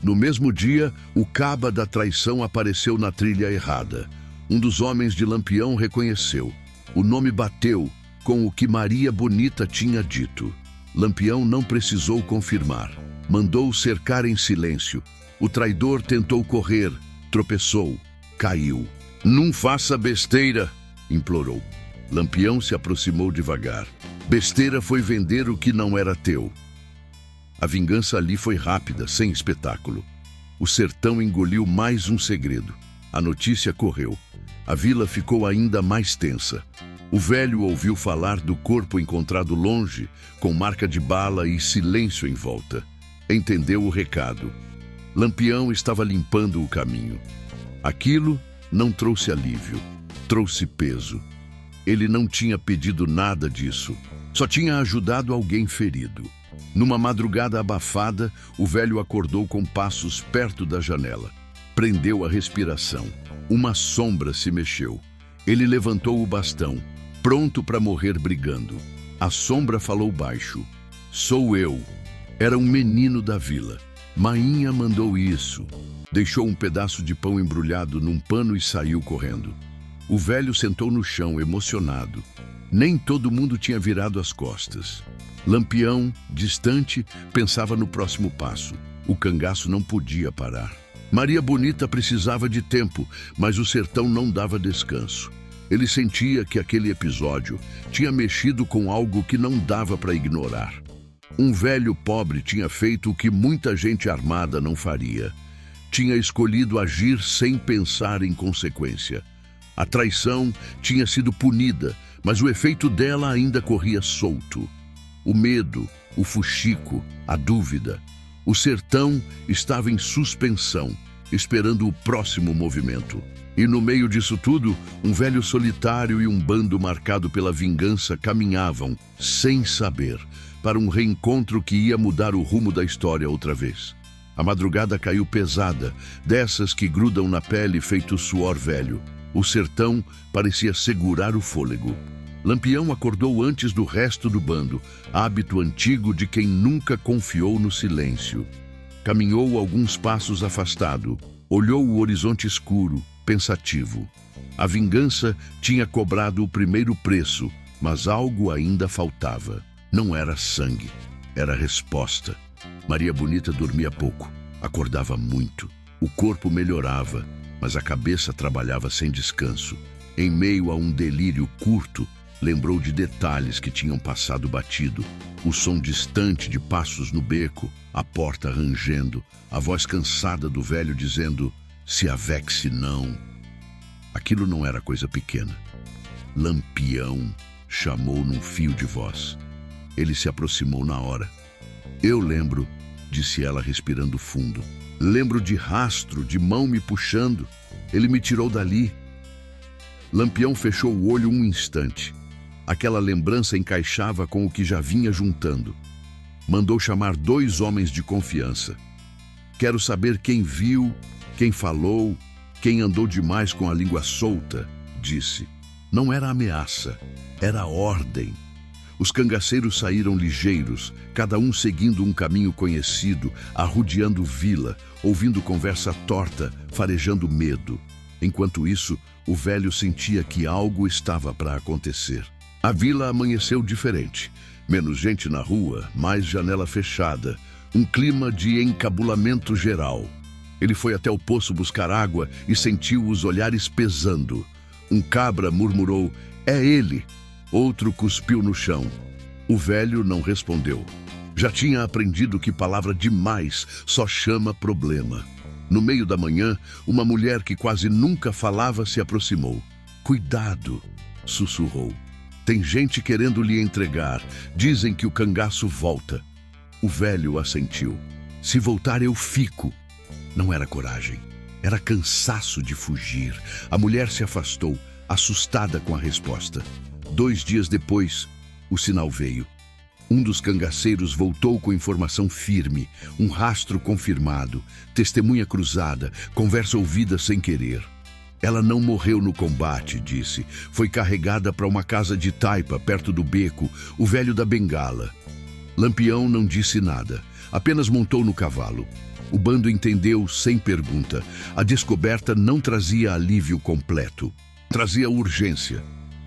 No mesmo dia, o caba da traição apareceu na trilha errada. Um dos homens de Lampião reconheceu. O nome bateu com o que Maria Bonita tinha dito. Lampião não precisou confirmar. Mandou cercar em silêncio. O traidor tentou correr, tropeçou, caiu. Não faça besteira, implorou. Lampião se aproximou devagar. Besteira foi vender o que não era teu. A vingança ali foi rápida, sem espetáculo. O sertão engoliu mais um segredo. A notícia correu. A vila ficou ainda mais tensa. O velho ouviu falar do corpo encontrado longe, com marca de bala e silêncio em volta. Entendeu o recado. Lampião estava limpando o caminho. Aquilo não trouxe alívio, trouxe peso. Ele não tinha pedido nada disso, só tinha ajudado alguém ferido. Numa madrugada abafada, o velho acordou com passos perto da janela. Prendeu a respiração. Uma sombra se mexeu. Ele levantou o bastão, pronto para morrer brigando. A sombra falou baixo. Sou eu. Era um menino da vila. Mainha mandou isso. Deixou um pedaço de pão embrulhado num pano e saiu correndo. O velho sentou no chão, emocionado. Nem todo mundo tinha virado as costas. Lampião, distante, pensava no próximo passo. O cangaço não podia parar. Maria Bonita precisava de tempo, mas o sertão não dava descanso. Ele sentia que aquele episódio tinha mexido com algo que não dava para ignorar. Um velho pobre tinha feito o que muita gente armada não faria. Tinha escolhido agir sem pensar em consequência. A traição tinha sido punida, mas o efeito dela ainda corria solto. O medo, o fuxico, a dúvida. O sertão estava em suspensão, esperando o próximo movimento. E no meio disso tudo, um velho solitário e um bando marcado pela vingança caminhavam, sem saber, para um reencontro que ia mudar o rumo da história outra vez. A madrugada caiu pesada, dessas que grudam na pele feito suor velho. O sertão parecia segurar o fôlego. Lampião acordou antes do resto do bando, hábito antigo de quem nunca confiou no silêncio. Caminhou alguns passos afastado, olhou o horizonte escuro, pensativo. A vingança tinha cobrado o primeiro preço, mas algo ainda faltava. Não era sangue, era resposta. Maria Bonita dormia pouco, acordava muito. O corpo melhorava, mas a cabeça trabalhava sem descanso. Em meio a um delírio curto, lembrou de detalhes que tinham passado batido. O som distante de passos no beco, a porta rangendo, a voz cansada do velho dizendo: "Se avexe não." Aquilo não era coisa pequena. Lampião chamou num fio de voz. Ele se aproximou na hora. "Eu lembro", disse ela respirando fundo. "Lembro de rastro, de mão me puxando. Ele me tirou dali." Lampião fechou o olho um instante. Aquela lembrança encaixava com o que já vinha juntando. Mandou chamar 2 homens de confiança. "Quero saber quem viu, quem falou, quem andou demais com a língua solta", disse. Não era ameaça, era ordem. Os cangaceiros saíram ligeiros, cada um seguindo um caminho conhecido, arrodeando vila, ouvindo conversa torta, farejando medo. Enquanto isso, o velho sentia que algo estava para acontecer. A vila amanheceu diferente. Menos gente na rua, mais janela fechada. Um clima de encabulamento geral. Ele foi até o poço buscar água e sentiu os olhares pesando. Um cabra murmurou: "É ele." Outro cuspiu no chão. O velho não respondeu. Já tinha aprendido que palavra demais só chama problema. No meio da manhã, uma mulher que quase nunca falava se aproximou. "Cuidado", sussurrou. "Tem gente querendo lhe entregar. Dizem que o cangaço volta." O velho assentiu. "Se voltar, eu fico." Não era coragem. Era cansaço de fugir. A mulher se afastou, assustada com a resposta. 2 dias depois, o sinal veio. Um dos cangaceiros voltou com informação firme, um rastro confirmado, testemunha cruzada, conversa ouvida sem querer. "Ela não morreu no combate", disse. "Foi carregada para uma casa de taipa, perto do beco, o velho da bengala." Lampião não disse nada, apenas montou no cavalo. O bando entendeu sem pergunta. A descoberta não trazia alívio completo, trazia urgência.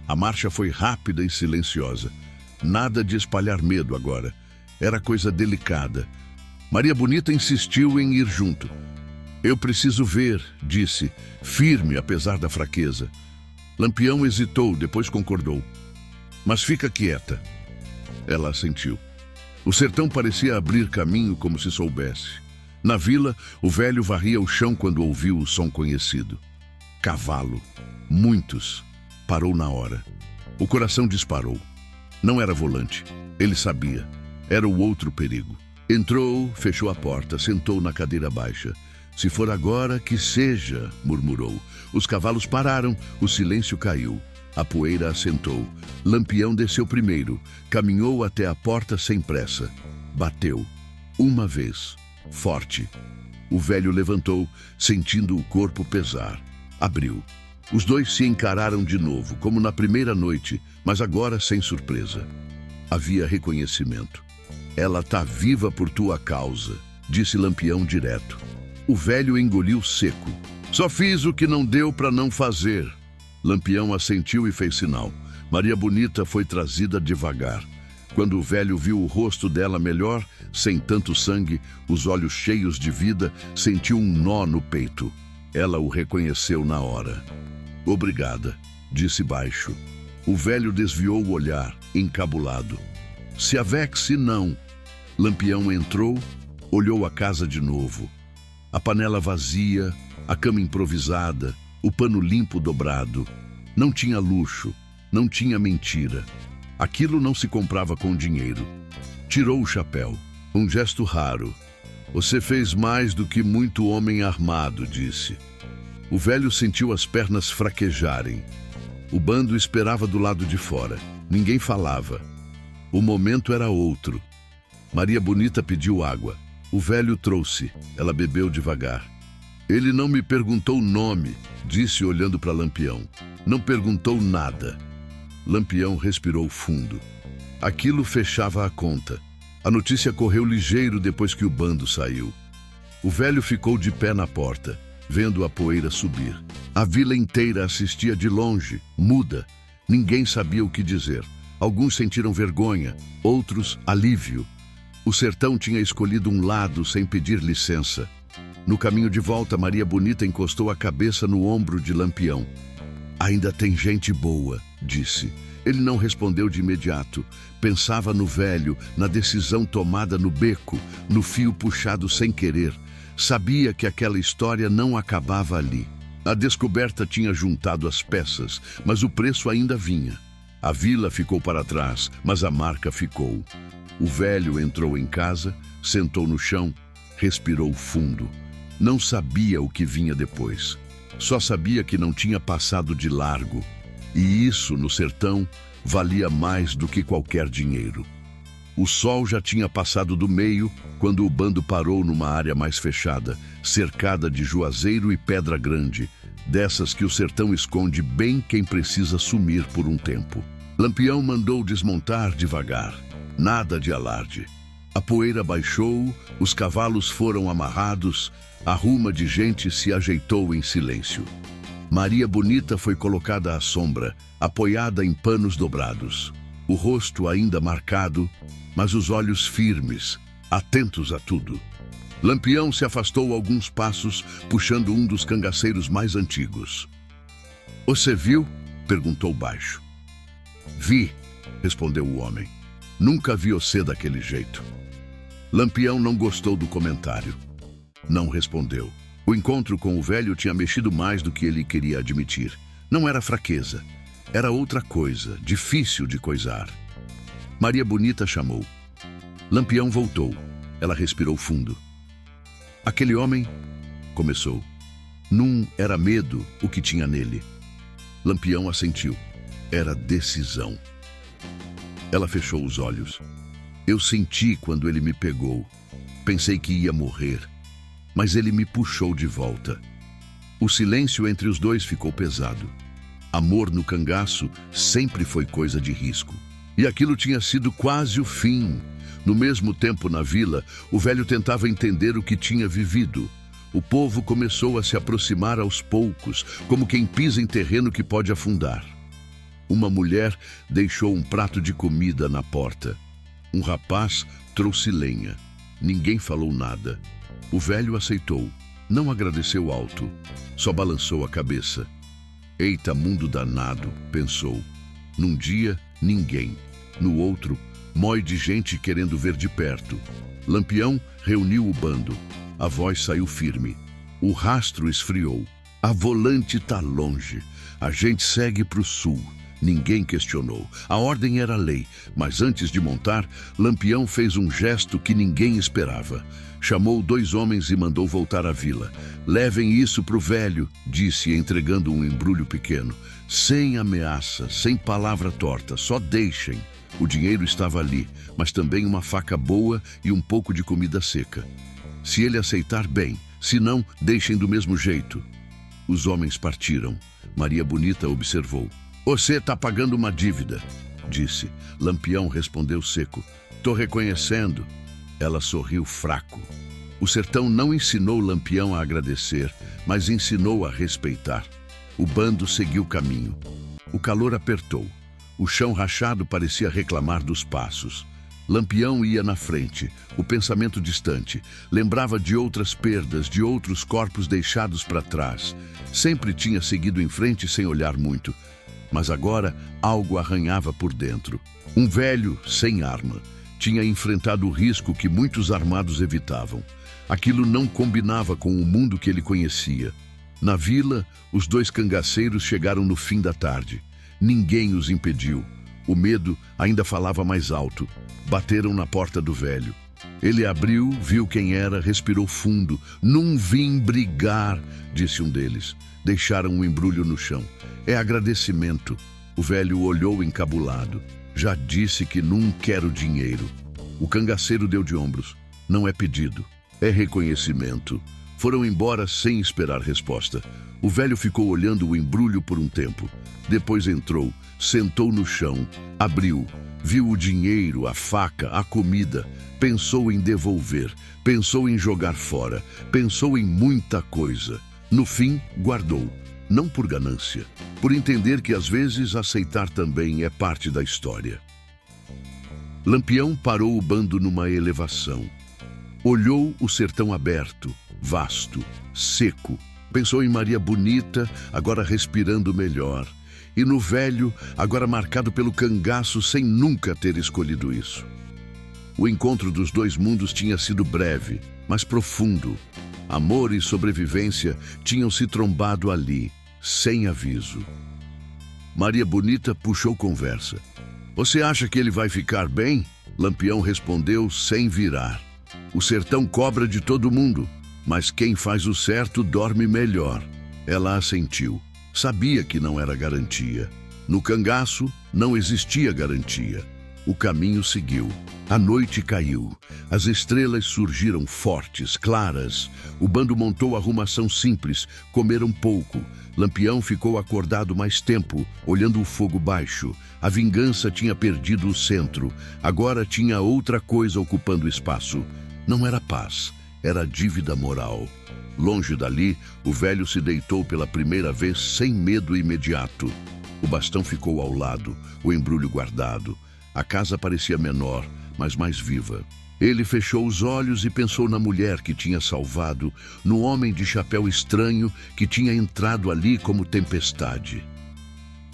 A marcha foi rápida e silenciosa. Nada de espalhar medo agora. Era coisa delicada. Maria Bonita insistiu em ir junto. "Eu preciso ver", disse, firme apesar da fraqueza. Lampião hesitou, depois concordou. "Mas fica quieta." Ela assentiu. O sertão parecia abrir caminho como se soubesse. Na vila, o velho varria o chão quando ouviu o som conhecido. Cavalo. Muitos. Parou na hora. O coração disparou. Não era volante. Ele sabia. Era o outro perigo. Entrou, fechou a porta, sentou na cadeira baixa. "Se for agora, que seja", murmurou. Os cavalos pararam, o silêncio caiu. A poeira assentou. Lampião desceu primeiro, caminhou até a porta sem pressa. Bateu. Uma vez. Forte. O velho levantou, sentindo o corpo pesar. Abriu. Os 2 se encararam de novo, como na primeira noite, mas agora sem surpresa. Havia reconhecimento. "Ela tá viva por tua causa", disse Lampião direto. O velho engoliu seco. "Só fiz o que não deu para não fazer." Lampião assentiu e fez sinal. Maria Bonita foi trazida devagar. Quando o velho viu o rosto dela melhor, sem tanto sangue, os olhos cheios de vida, sentiu um nó no peito. Ela o reconheceu na hora. "Obrigada", disse baixo. O velho desviou o olhar, encabulado. "Se avexe não." Lampião entrou, olhou a casa de novo. A panela vazia, a cama improvisada, o pano limpo dobrado. Não tinha luxo, não tinha mentira. Aquilo não se comprava com dinheiro. Tirou o chapéu, um gesto raro. "Você fez mais do que muito homem armado", disse. O velho sentiu as pernas fraquejarem. O bando esperava do lado de fora. Ninguém falava. O momento era outro. Maria Bonita pediu água. O velho trouxe. Ela bebeu devagar. "Ele não me perguntou o nome", disse olhando para Lampião. "Não perguntou nada." Lampião respirou fundo. Aquilo fechava a conta. A notícia correu ligeiro depois que o bando saiu. O velho ficou de pé na porta, vendo a poeira subir. A vila inteira assistia de longe, muda. Ninguém sabia o que dizer. Alguns sentiram vergonha, outros alívio. O sertão tinha escolhido um lado sem pedir licença. No caminho de volta, Maria Bonita encostou a cabeça no ombro de Lampião. Ainda tem gente boa, disse. Ele não respondeu de imediato. Pensava no velho, na decisão tomada no beco, no fio puxado sem querer. Sabia que aquela história não acabava ali. A descoberta tinha juntado as peças, mas o preço ainda vinha. A vila ficou para trás, mas a marca ficou. O velho entrou em casa, sentou no chão, respirou fundo. Não sabia o que vinha depois. Só sabia que não tinha passado de largo. E isso, no sertão, valia mais do que qualquer dinheiro. O sol já tinha passado do meio quando o bando parou numa área mais fechada, cercada de juazeiro e pedra grande, dessas que o sertão esconde bem quem precisa sumir por um tempo. Lampião mandou desmontar devagar, nada de alarde. A poeira baixou, os cavalos foram amarrados, a ruma de gente se ajeitou em silêncio. Maria Bonita foi colocada à sombra, apoiada em panos dobrados. O rosto ainda marcado, mas os olhos firmes, atentos a tudo. Lampião se afastou alguns passos, puxando um dos cangaceiros mais antigos. "Você viu?" perguntou baixo. "Vi", respondeu o homem. "Nunca vi você daquele jeito." Lampião não gostou do comentário. Não respondeu. O encontro com o velho tinha mexido mais do que ele queria admitir. Não era fraqueza. Era outra coisa, difícil de coisar. Maria Bonita chamou. Lampião voltou. Ela respirou fundo. "Aquele homem..." começou. Não era medo o que tinha nele. Lampião assentiu. Era decisão. Ela fechou os olhos. "Eu senti quando ele me pegou. Pensei que ia morrer. Mas ele me puxou de volta." O silêncio entre os dois ficou pesado. Amor no cangaço sempre foi coisa de risco. E aquilo tinha sido quase o fim. No mesmo tempo, na vila, o velho tentava entender o que tinha vivido. O povo começou a se aproximar aos poucos, como quem pisa em terreno que pode afundar. Uma mulher deixou um prato de comida na porta. Um rapaz trouxe lenha. Ninguém falou nada. O velho aceitou. Não agradeceu alto. Só balançou a cabeça. "Eita, mundo danado", pensou. Num dia, ninguém. No outro, mói de gente querendo ver de perto. Lampião reuniu o bando. A voz saiu firme. O rastro esfriou. "A volante tá longe. A gente segue pro sul." Ninguém questionou. A ordem era lei, mas antes de montar, Lampião fez um gesto que ninguém esperava. Chamou 2 homens e mandou voltar à vila. "Levem isso pro velho", disse, entregando um embrulho pequeno. "Sem ameaça, sem palavra torta, só deixem." O dinheiro estava ali, mas também uma faca boa e um pouco de comida seca. Se ele aceitar, bem. Se não, deixem do mesmo jeito. Os homens partiram. Maria Bonita observou. "Você tá pagando uma dívida", disse. Lampião respondeu seco. "Tô reconhecendo." Ela sorriu fraco. O sertão não ensinou Lampião a agradecer, mas ensinou a respeitar. O bando seguiu o caminho. O calor apertou. O chão rachado parecia reclamar dos passos. Lampião ia na frente, o pensamento distante. Lembrava de outras perdas, de outros corpos deixados para trás. Sempre tinha seguido em frente sem olhar muito. Mas agora algo arranhava por dentro. Um velho sem arma. Tinha enfrentado o risco que muitos armados evitavam. Aquilo não combinava com o mundo que ele conhecia. Na vila, os 2 cangaceiros chegaram no fim da tarde. Ninguém os impediu. O medo ainda falava mais alto. Bateram na porta do velho. Ele abriu, viu quem era, respirou fundo. "Não vim brigar", disse um deles. Deixaram um embrulho no chão. "É agradecimento." O velho olhou encabulado. "Já disse que não quero dinheiro." O cangaceiro deu de ombros. "Não é pedido, é reconhecimento." Foram embora sem esperar resposta. O velho ficou olhando o embrulho por um tempo. Depois entrou, sentou no chão, abriu, viu o dinheiro, a faca, a comida. Pensou em devolver, pensou em jogar fora, pensou em muita coisa. No fim, guardou. Não por ganância, por entender que às vezes aceitar também é parte da história. Lampião parou o bando numa elevação. Olhou o sertão aberto, vasto, seco. Pensou em Maria Bonita, agora respirando melhor. E no velho, agora marcado pelo cangaço sem nunca ter escolhido isso. O encontro dos dois mundos tinha sido breve, mas profundo. Amor e sobrevivência tinham se trombado ali, sem aviso. Maria Bonita puxou conversa. Você acha que ele vai ficar bem? Lampião respondeu sem virar. O sertão cobra de todo mundo, mas quem faz o certo dorme melhor. Ela assentiu. Sabia que não era garantia. No cangaço não existia garantia. O caminho seguiu. A noite caiu. As estrelas surgiram fortes, claras. O bando montou arrumação simples. Comeram pouco. Lampião ficou acordado mais tempo, olhando o fogo baixo. A vingança tinha perdido o centro. Agora tinha outra coisa ocupando espaço. Não era paz, era dívida moral. Longe dali, o velho se deitou pela primeira vez sem medo imediato. O bastão ficou ao lado, o embrulho guardado. A casa parecia menor, mas mais viva. Ele fechou os olhos e pensou na mulher que tinha salvado, no homem de chapéu estranho que tinha entrado ali como tempestade.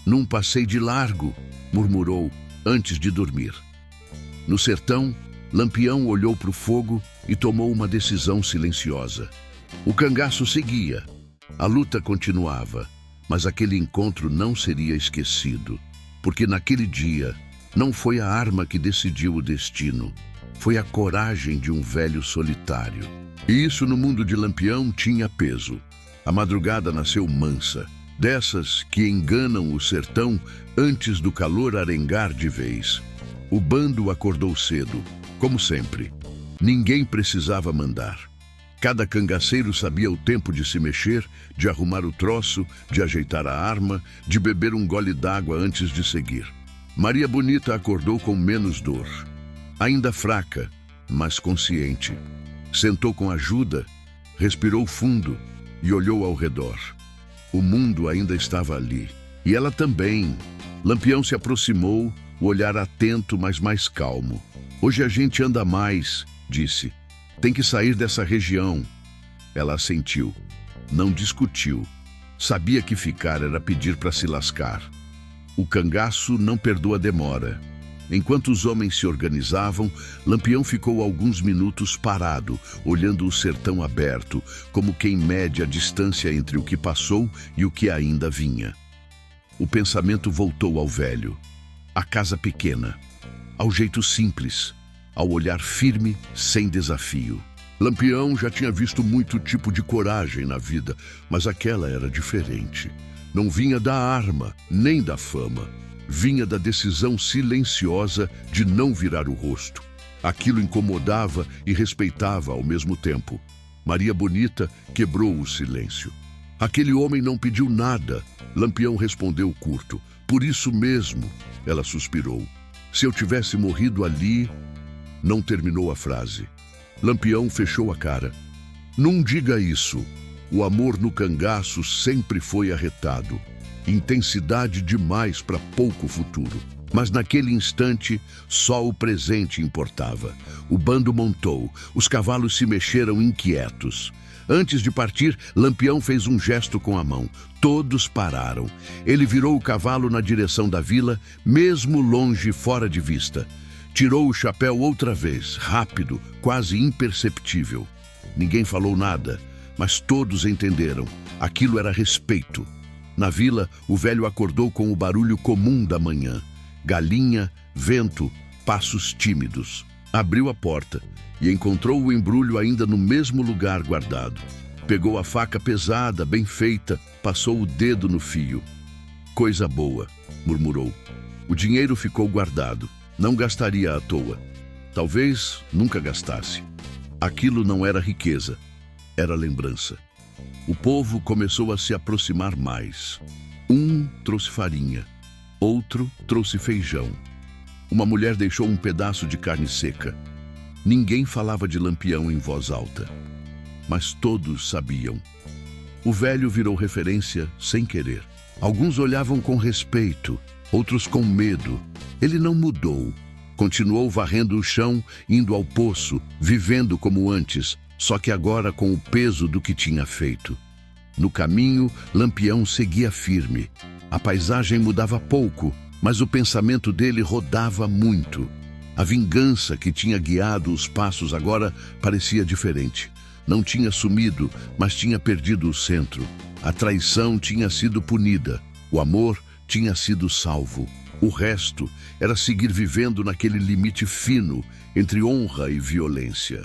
Num passei de largo, murmurou, antes de dormir. No sertão, Lampião olhou para o fogo e tomou uma decisão silenciosa. O cangaço seguia. A luta continuava, mas aquele encontro não seria esquecido, porque naquele dia não foi a arma que decidiu o destino, foi a coragem de um velho solitário. E isso no mundo de Lampião tinha peso. A madrugada nasceu mansa, dessas que enganam o sertão antes do calor arengar de vez. O bando acordou cedo, como sempre. Ninguém precisava mandar. Cada cangaceiro sabia o tempo de se mexer, de arrumar o troço, de ajeitar a arma, de beber um gole d'água antes de seguir. Maria Bonita acordou com menos dor. Ainda fraca, mas consciente. Sentou com ajuda, respirou fundo e olhou ao redor. O mundo ainda estava ali. E ela também. Lampião se aproximou, o olhar atento, mas mais calmo. Hoje a gente anda mais, disse. Tem que sair dessa região. Ela assentiu. Não discutiu. Sabia que ficar era pedir para se lascar. O cangaço não perdoa demora. Enquanto os homens se organizavam, Lampião ficou alguns minutos parado, olhando o sertão aberto, como quem mede a distância entre o que passou e o que ainda vinha. O pensamento voltou ao velho. À casa pequena, ao jeito simples, ao olhar firme, sem desafio. Lampião já tinha visto muito tipo de coragem na vida, mas aquela era diferente. Não vinha da arma, nem da fama. Vinha da decisão silenciosa de não virar o rosto. Aquilo incomodava e respeitava ao mesmo tempo. Maria Bonita quebrou o silêncio. Aquele homem não pediu nada. Lampião respondeu curto. Por isso mesmo, ela suspirou. Se eu tivesse morrido ali... Não terminou a frase. Lampião fechou a cara. Não diga isso. O amor no cangaço sempre foi arretado. Intensidade demais para pouco futuro. Mas naquele instante, só o presente importava. O bando montou, os cavalos se mexeram inquietos. Antes de partir, Lampião fez um gesto com a mão. Todos pararam. Ele virou o cavalo na direção da vila, mesmo longe, fora de vista. Tirou o chapéu outra vez, rápido, quase imperceptível. Ninguém falou nada, mas todos entenderam. Aquilo era respeito. Na vila, o velho acordou com o barulho comum da manhã. Galinha, vento, passos tímidos. Abriu a porta e encontrou o embrulho ainda no mesmo lugar guardado. Pegou a faca pesada, bem feita, passou o dedo no fio. Coisa boa, murmurou. O dinheiro ficou guardado. Não gastaria à toa. Talvez nunca gastasse. Aquilo não era riqueza. era lembrança. O povo começou a se aproximar mais. Um trouxe farinha, outro trouxe feijão. Uma mulher deixou um pedaço de carne seca. Ninguém falava de Lampião em voz alta, mas todos sabiam. O velho virou referência sem querer. Alguns olhavam com respeito, outros com medo. Ele não mudou. Continuou varrendo o chão, indo ao poço, vivendo como antes, só que agora com o peso do que tinha feito. No caminho, Lampião seguia firme. A paisagem mudava pouco, mas o pensamento dele rodava muito. A vingança que tinha guiado os passos agora parecia diferente. Não tinha sumido, mas tinha perdido o centro. A traição tinha sido punida. O amor tinha sido salvo. O resto era seguir vivendo naquele limite fino entre honra e violência.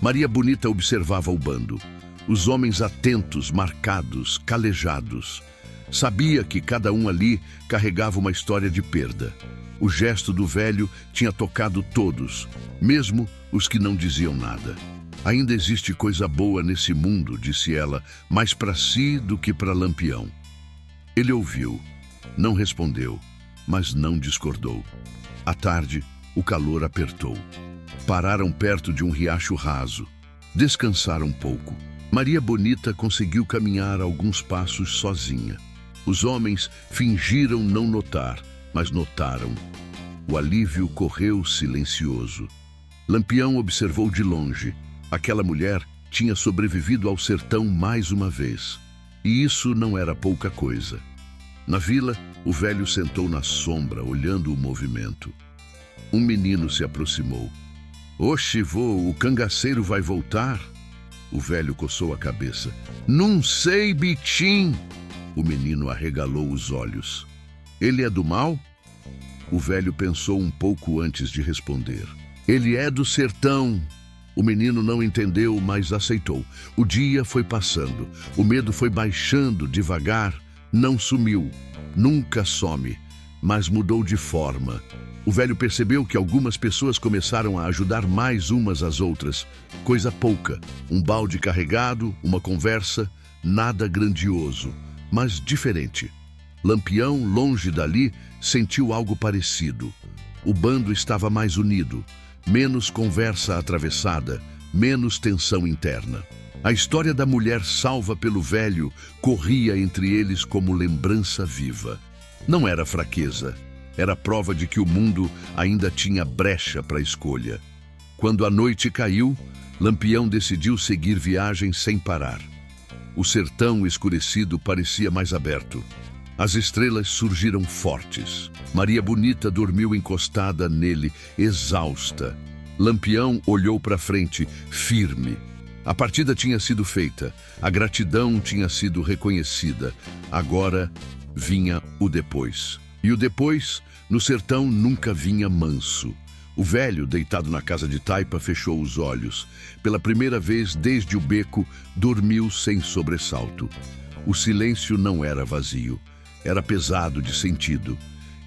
Maria Bonita observava o bando. Os homens atentos, marcados, calejados. Sabia que cada um ali carregava uma história de perda. O gesto do velho tinha tocado todos, mesmo os que não diziam nada. Ainda existe coisa boa nesse mundo, disse ela, mais para si do que para Lampião. Ele ouviu, não respondeu, mas não discordou. À tarde, o calor apertou. Pararam perto de um riacho raso. Descansaram um pouco. Maria Bonita conseguiu caminhar alguns passos sozinha. Os homens fingiram não notar, mas notaram. O alívio correu silencioso. Lampião observou de longe. Aquela mulher tinha sobrevivido ao sertão mais uma vez. E isso não era pouca coisa. Na vila, o velho sentou na sombra, olhando o movimento. Um menino se aproximou. Oxe, vô, o cangaceiro vai voltar? O velho coçou a cabeça. Não sei, bitim! O menino arregalou os olhos. Ele é do mal? O velho pensou um pouco antes de responder. Ele é do sertão. O menino não entendeu, mas aceitou. O dia foi passando. O medo foi baixando devagar. Não sumiu. Nunca some. Mas mudou de forma. O velho percebeu que algumas pessoas começaram a ajudar mais umas às outras. Coisa pouca. Um balde carregado, uma conversa. Nada grandioso, mas diferente. Lampião, longe dali, sentiu algo parecido. O bando estava mais unido. Menos conversa atravessada, menos tensão interna. A história da mulher salva pelo velho corria entre eles como lembrança viva. Não era fraqueza, era prova de que o mundo ainda tinha brecha para a escolha. Quando a noite caiu, Lampião decidiu seguir viagem sem parar. O sertão escurecido parecia mais aberto. As estrelas surgiram fortes. Maria Bonita dormiu encostada nele, exausta. Lampião olhou para frente, firme. A partida tinha sido feita, a gratidão tinha sido reconhecida. Agora vinha o depois. E o depois, no sertão, nunca vinha manso. O velho, deitado na casa de taipa, fechou os olhos. Pela primeira vez desde o beco, dormiu sem sobressalto. O silêncio não era vazio. Era pesado de sentido.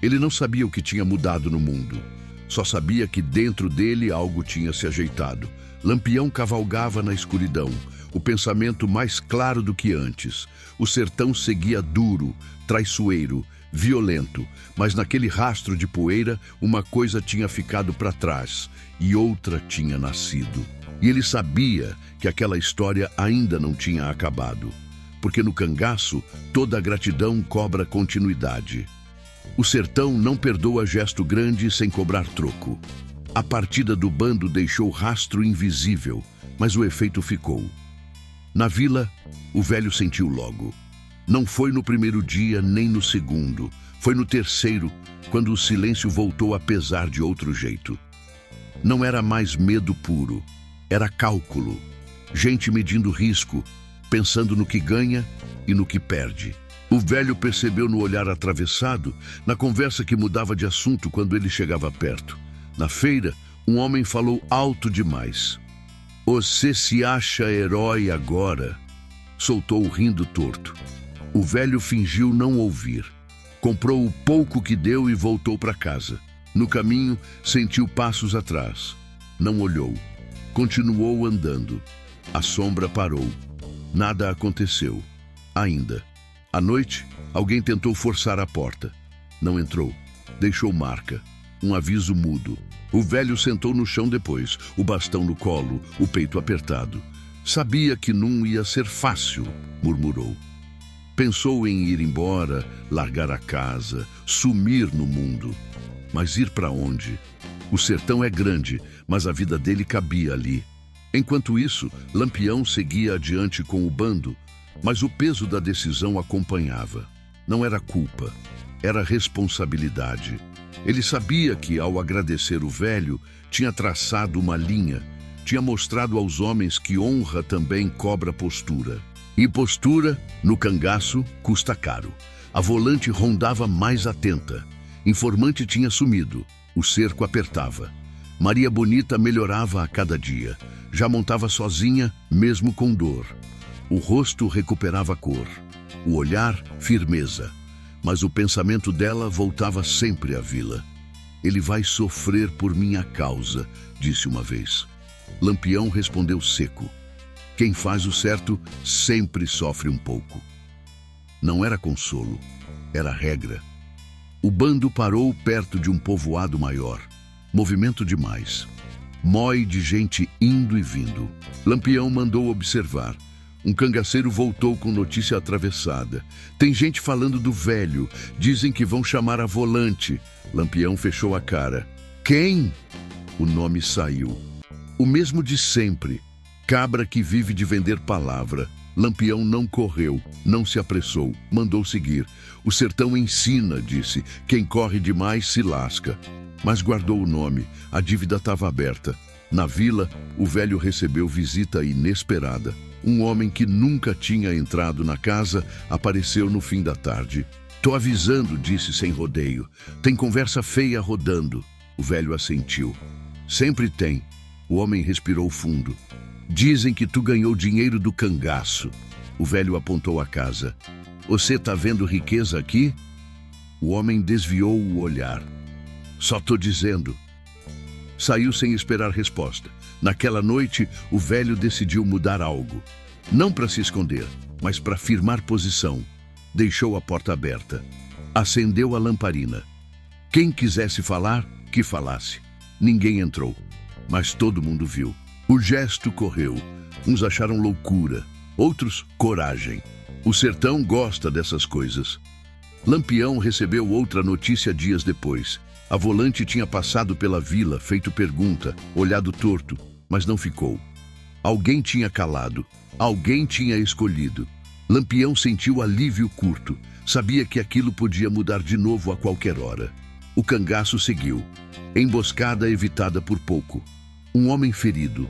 Ele não sabia o que tinha mudado no mundo. Só sabia que dentro dele algo tinha se ajeitado. Lampião cavalgava na escuridão, o pensamento mais claro do que antes. O sertão seguia duro, traiçoeiro, violento, mas naquele rastro de poeira uma coisa tinha ficado para trás e outra tinha nascido. E ele sabia que aquela história ainda não tinha acabado. Porque no cangaço, toda a gratidão cobra continuidade. O sertão não perdoa gesto grande sem cobrar troco. A partida do bando deixou rastro invisível, mas o efeito ficou. Na vila, o velho sentiu logo. Não foi no primeiro dia nem no segundo. Foi no terceiro, quando o silêncio voltou a pesar de outro jeito. Não era mais medo puro, era cálculo. Gente medindo risco, pensando no que ganha e no que perde. O velho percebeu no olhar atravessado, na conversa que mudava de assunto quando ele chegava perto. Na feira, um homem falou alto demais. Você se acha herói agora? Soltou rindo torto. O velho fingiu não ouvir. Comprou o pouco que deu e voltou para casa. No caminho, sentiu passos atrás. Não olhou. Continuou andando. A sombra parou. Nada aconteceu. Ainda. À noite, alguém tentou forçar a porta. Não entrou. Deixou marca. Um aviso mudo. O velho sentou no chão depois, o bastão no colo, o peito apertado. Sabia que não ia ser fácil, murmurou. Pensou em ir embora, largar a casa, sumir no mundo. Mas ir para onde? O sertão é grande, mas a vida dele cabia ali. Enquanto isso, Lampião seguia adiante com o bando, mas o peso da decisão acompanhava. Não era culpa, era responsabilidade. Ele sabia que, ao agradecer o velho, tinha traçado uma linha, tinha mostrado aos homens que honra também cobra postura. E postura, no cangaço, custa caro. A volante rondava mais atenta. Informante tinha sumido. O cerco apertava. Maria Bonita melhorava a cada dia. Já montava sozinha, mesmo com dor. O rosto recuperava cor. O olhar, firmeza. Mas o pensamento dela voltava sempre à vila. Ele vai sofrer por minha causa, disse uma vez. Lampião respondeu seco. Quem faz o certo sempre sofre um pouco. Não era consolo, era regra. O bando parou perto de um povoado maior. Movimento demais. Mói de gente indo e vindo. Lampião mandou observar. Um cangaceiro voltou com notícia atravessada. Tem gente falando do velho. Dizem que vão chamar a volante. Lampião fechou a cara. Quem? O nome saiu. O mesmo de sempre. Cabra que vive de vender palavra. Lampião não correu, não se apressou, mandou seguir. O sertão ensina, disse. Quem corre demais se lasca. Mas guardou o nome. A dívida estava aberta. Na vila, o velho recebeu visita inesperada. Um homem que nunca tinha entrado na casa apareceu no fim da tarde. Tô avisando, disse sem rodeio. Tem conversa feia rodando. O velho assentiu. Sempre tem. O homem respirou fundo. Dizem que tu ganhou dinheiro do cangaço. O velho apontou a casa. Você tá vendo riqueza aqui? O homem desviou o olhar. Só tô dizendo. Saiu sem esperar resposta. Naquela noite, o velho decidiu mudar algo. Não para se esconder, mas para firmar posição. Deixou a porta aberta. Acendeu a lamparina. Quem quisesse falar, que falasse. Ninguém entrou, mas todo mundo viu. O gesto correu. Uns acharam loucura, outros coragem. O sertão gosta dessas coisas. Lampião recebeu outra notícia dias depois. A volante tinha passado pela vila, feito pergunta, olhado torto, mas não ficou. Alguém tinha calado, alguém tinha escolhido. Lampião sentiu alívio curto, sabia que aquilo podia mudar de novo a qualquer hora. O cangaço seguiu, emboscada evitada por pouco. Um homem ferido,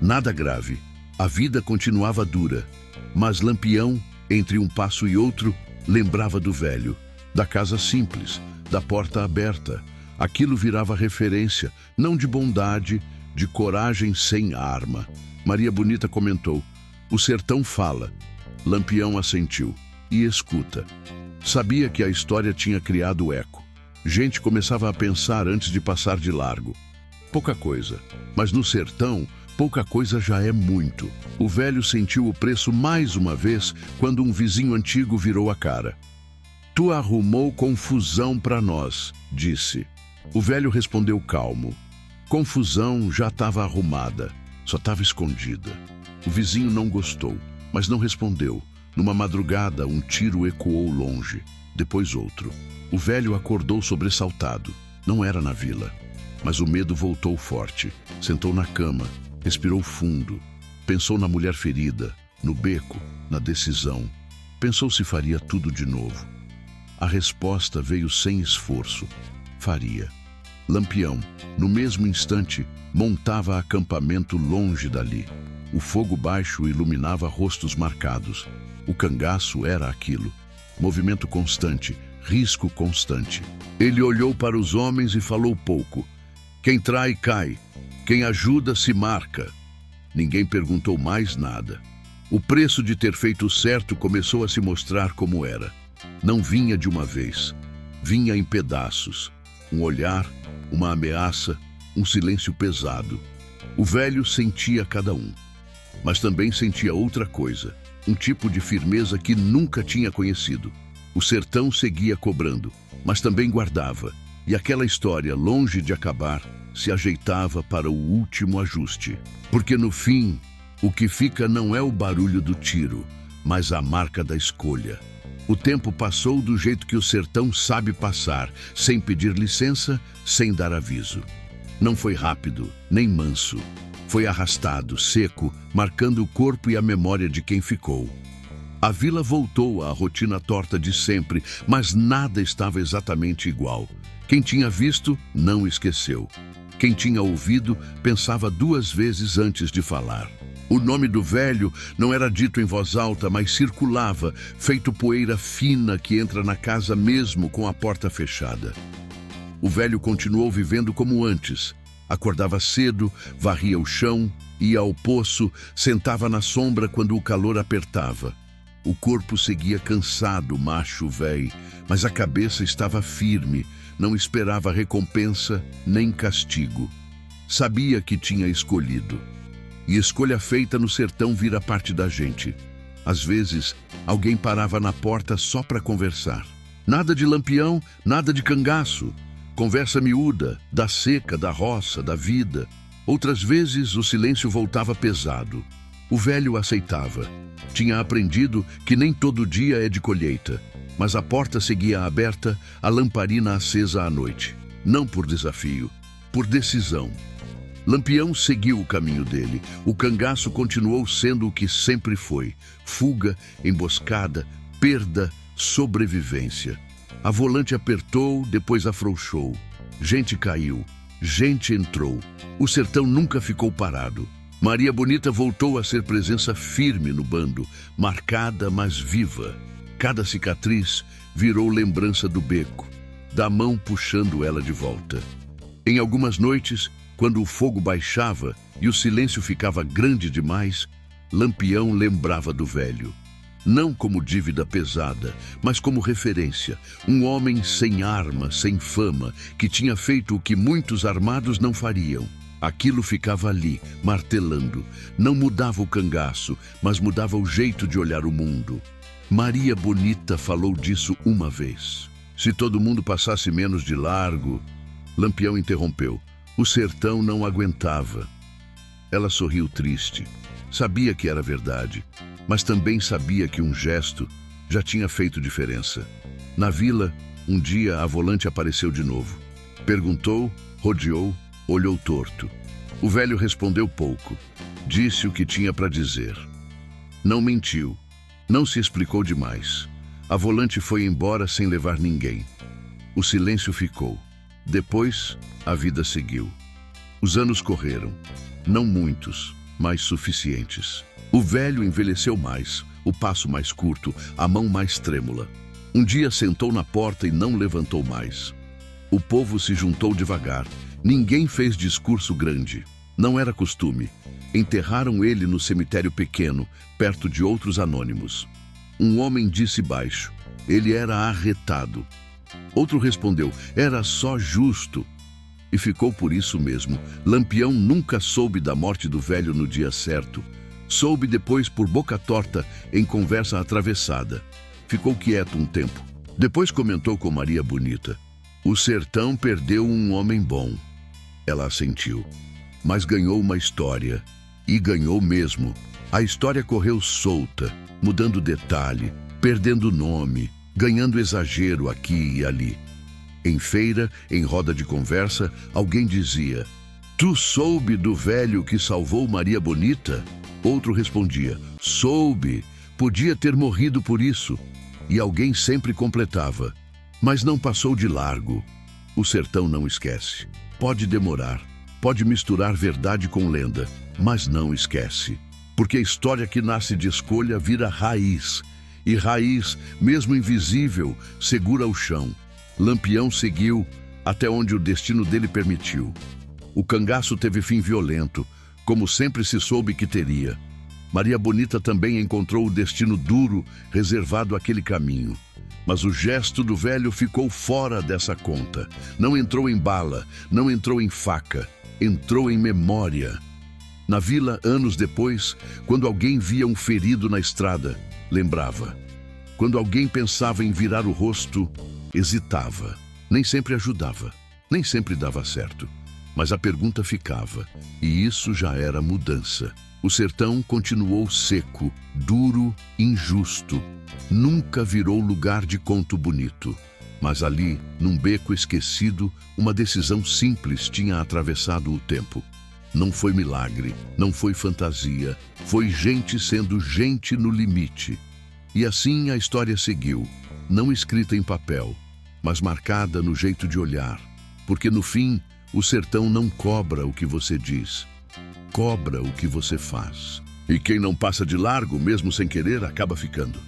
nada grave. A vida continuava dura, mas Lampião, entre um passo e outro, lembrava do velho, da casa simples, da porta aberta. Aquilo virava referência, não de bondade, de coragem sem arma. Maria Bonita comentou, o sertão fala. Lampião assentiu, e escuta. Sabia que a história tinha criado eco. Gente começava a pensar antes de passar de largo. Pouca coisa, mas no sertão, pouca coisa já é muito. O velho sentiu o preço mais uma vez quando um vizinho antigo virou a cara. Tu arrumou confusão para nós, disse. O velho respondeu calmo. Confusão já estava arrumada, só estava escondida. O vizinho não gostou, mas não respondeu. Numa madrugada, um tiro ecoou longe, depois outro. O velho acordou sobressaltado. Não era na vila, mas o medo voltou forte. Sentou na cama, respirou fundo. Pensou na mulher ferida, no beco, na decisão. Pensou se faria tudo de novo. A resposta veio sem esforço. Faria. Lampião, no mesmo instante, montava acampamento longe dali. O fogo baixo iluminava rostos marcados. O cangaço era aquilo. Movimento constante, risco constante. Ele olhou para os homens e falou pouco. Quem trai, cai. Quem ajuda, se marca. Ninguém perguntou mais nada. O preço de ter feito o certo começou a se mostrar como era. Não vinha de uma vez. Vinha em pedaços. Um olhar, uma ameaça, um silêncio pesado. O velho sentia cada um, mas também sentia outra coisa, um tipo de firmeza que nunca tinha conhecido. O sertão seguia cobrando, mas também guardava, e aquela história, longe de acabar, se ajeitava para o último ajuste. Porque no fim, o que fica não é o barulho do tiro, mas a marca da escolha. O tempo passou do jeito que o sertão sabe passar, sem pedir licença, sem dar aviso. Não foi rápido, nem manso. Foi arrastado, seco, marcando o corpo e a memória de quem ficou. A vila voltou à rotina torta de sempre, mas nada estava exatamente igual. Quem tinha visto, não esqueceu. Quem tinha ouvido, pensava 2 vezes antes de falar. O nome do velho não era dito em voz alta, mas circulava, feito poeira fina que entra na casa mesmo com a porta fechada. O velho continuou vivendo como antes. Acordava cedo, varria o chão, ia ao poço, sentava na sombra quando o calor apertava. O corpo seguia cansado, macho velho, mas a cabeça estava firme, não esperava recompensa nem castigo. Sabia que tinha escolhido. E escolha feita no sertão vira parte da gente. Às vezes, alguém parava na porta só para conversar. Nada de lampião, nada de cangaço. Conversa miúda, da seca, da roça, da vida. Outras vezes, o silêncio voltava pesado. O velho aceitava. Tinha aprendido que nem todo dia é de colheita, mas a porta seguia aberta, a lamparina acesa à noite. Não por desafio, por decisão. Lampião seguiu o caminho dele. O cangaço continuou sendo o que sempre foi: fuga, emboscada, perda, sobrevivência. A volante apertou, depois afrouxou. Gente caiu, gente entrou. O sertão nunca ficou parado. Maria Bonita voltou a ser presença firme no bando, marcada, mas viva. Cada cicatriz virou lembrança do beco, da mão puxando ela de volta. Em algumas noites, quando o fogo baixava e o silêncio ficava grande demais, Lampião lembrava do velho. Não como dívida pesada, mas como referência. Um homem sem arma, sem fama, que tinha feito o que muitos armados não fariam. Aquilo ficava ali, martelando. Não mudava o cangaço, mas mudava o jeito de olhar o mundo. Maria Bonita falou disso uma vez. Se todo mundo passasse menos de largo... Lampião interrompeu. O sertão não aguentava. Ela sorriu triste. Sabia que era verdade, mas também sabia que um gesto já tinha feito diferença. Na vila, um dia a volante apareceu de novo. Perguntou, rodeou, olhou torto. O velho respondeu pouco. Disse o que tinha para dizer. Não mentiu. Não se explicou demais. A volante foi embora sem levar ninguém. O silêncio ficou. Depois, a vida seguiu. Os anos correram. Não muitos, mas suficientes. O velho envelheceu mais, o passo mais curto, a mão mais trêmula. Um dia sentou na porta e não levantou mais. O povo se juntou devagar. Ninguém fez discurso grande. Não era costume. Enterraram ele no cemitério pequeno, perto de outros anônimos. Um homem disse baixo: ele era arretado. Outro respondeu: era só justo. E ficou por isso mesmo. Lampião nunca soube da morte do velho no dia certo. Soube depois por boca torta, em conversa atravessada. Ficou quieto um tempo. Depois comentou com Maria Bonita: o sertão perdeu um homem bom. Ela assentiu. Mas ganhou uma história. E ganhou mesmo. A história correu solta, mudando detalhe, perdendo nome, ganhando exagero aqui e ali. Em feira, em roda de conversa, alguém dizia: tu soube do velho que salvou Maria Bonita? Outro respondia: soube, podia ter morrido por isso. E alguém sempre completava: mas não passou de largo. O sertão não esquece. Pode demorar, pode misturar verdade com lenda, mas não esquece. Porque a história que nasce de escolha vira raiz. E raiz, mesmo invisível, segura o chão. Lampião seguiu até onde o destino dele permitiu. O cangaço teve fim violento, como sempre se soube que teria. Maria Bonita também encontrou o destino duro reservado àquele caminho. Mas o gesto do velho ficou fora dessa conta. Não entrou em bala, não entrou em faca, entrou em memória. Na vila, anos depois, quando alguém via um ferido na estrada, lembrava. Quando alguém pensava em virar o rosto, hesitava. Nem sempre ajudava, nem sempre dava certo. Mas a pergunta ficava, e isso já era mudança. O sertão continuou seco, duro, injusto. Nunca virou lugar de conto bonito. Mas ali, num beco esquecido, uma decisão simples tinha atravessado o tempo. Não foi milagre, não foi fantasia, foi gente sendo gente no limite. E assim a história seguiu, não escrita em papel, mas marcada no jeito de olhar. Porque no fim, o sertão não cobra o que você diz, cobra o que você faz. E quem não passa de largo, mesmo sem querer, acaba ficando.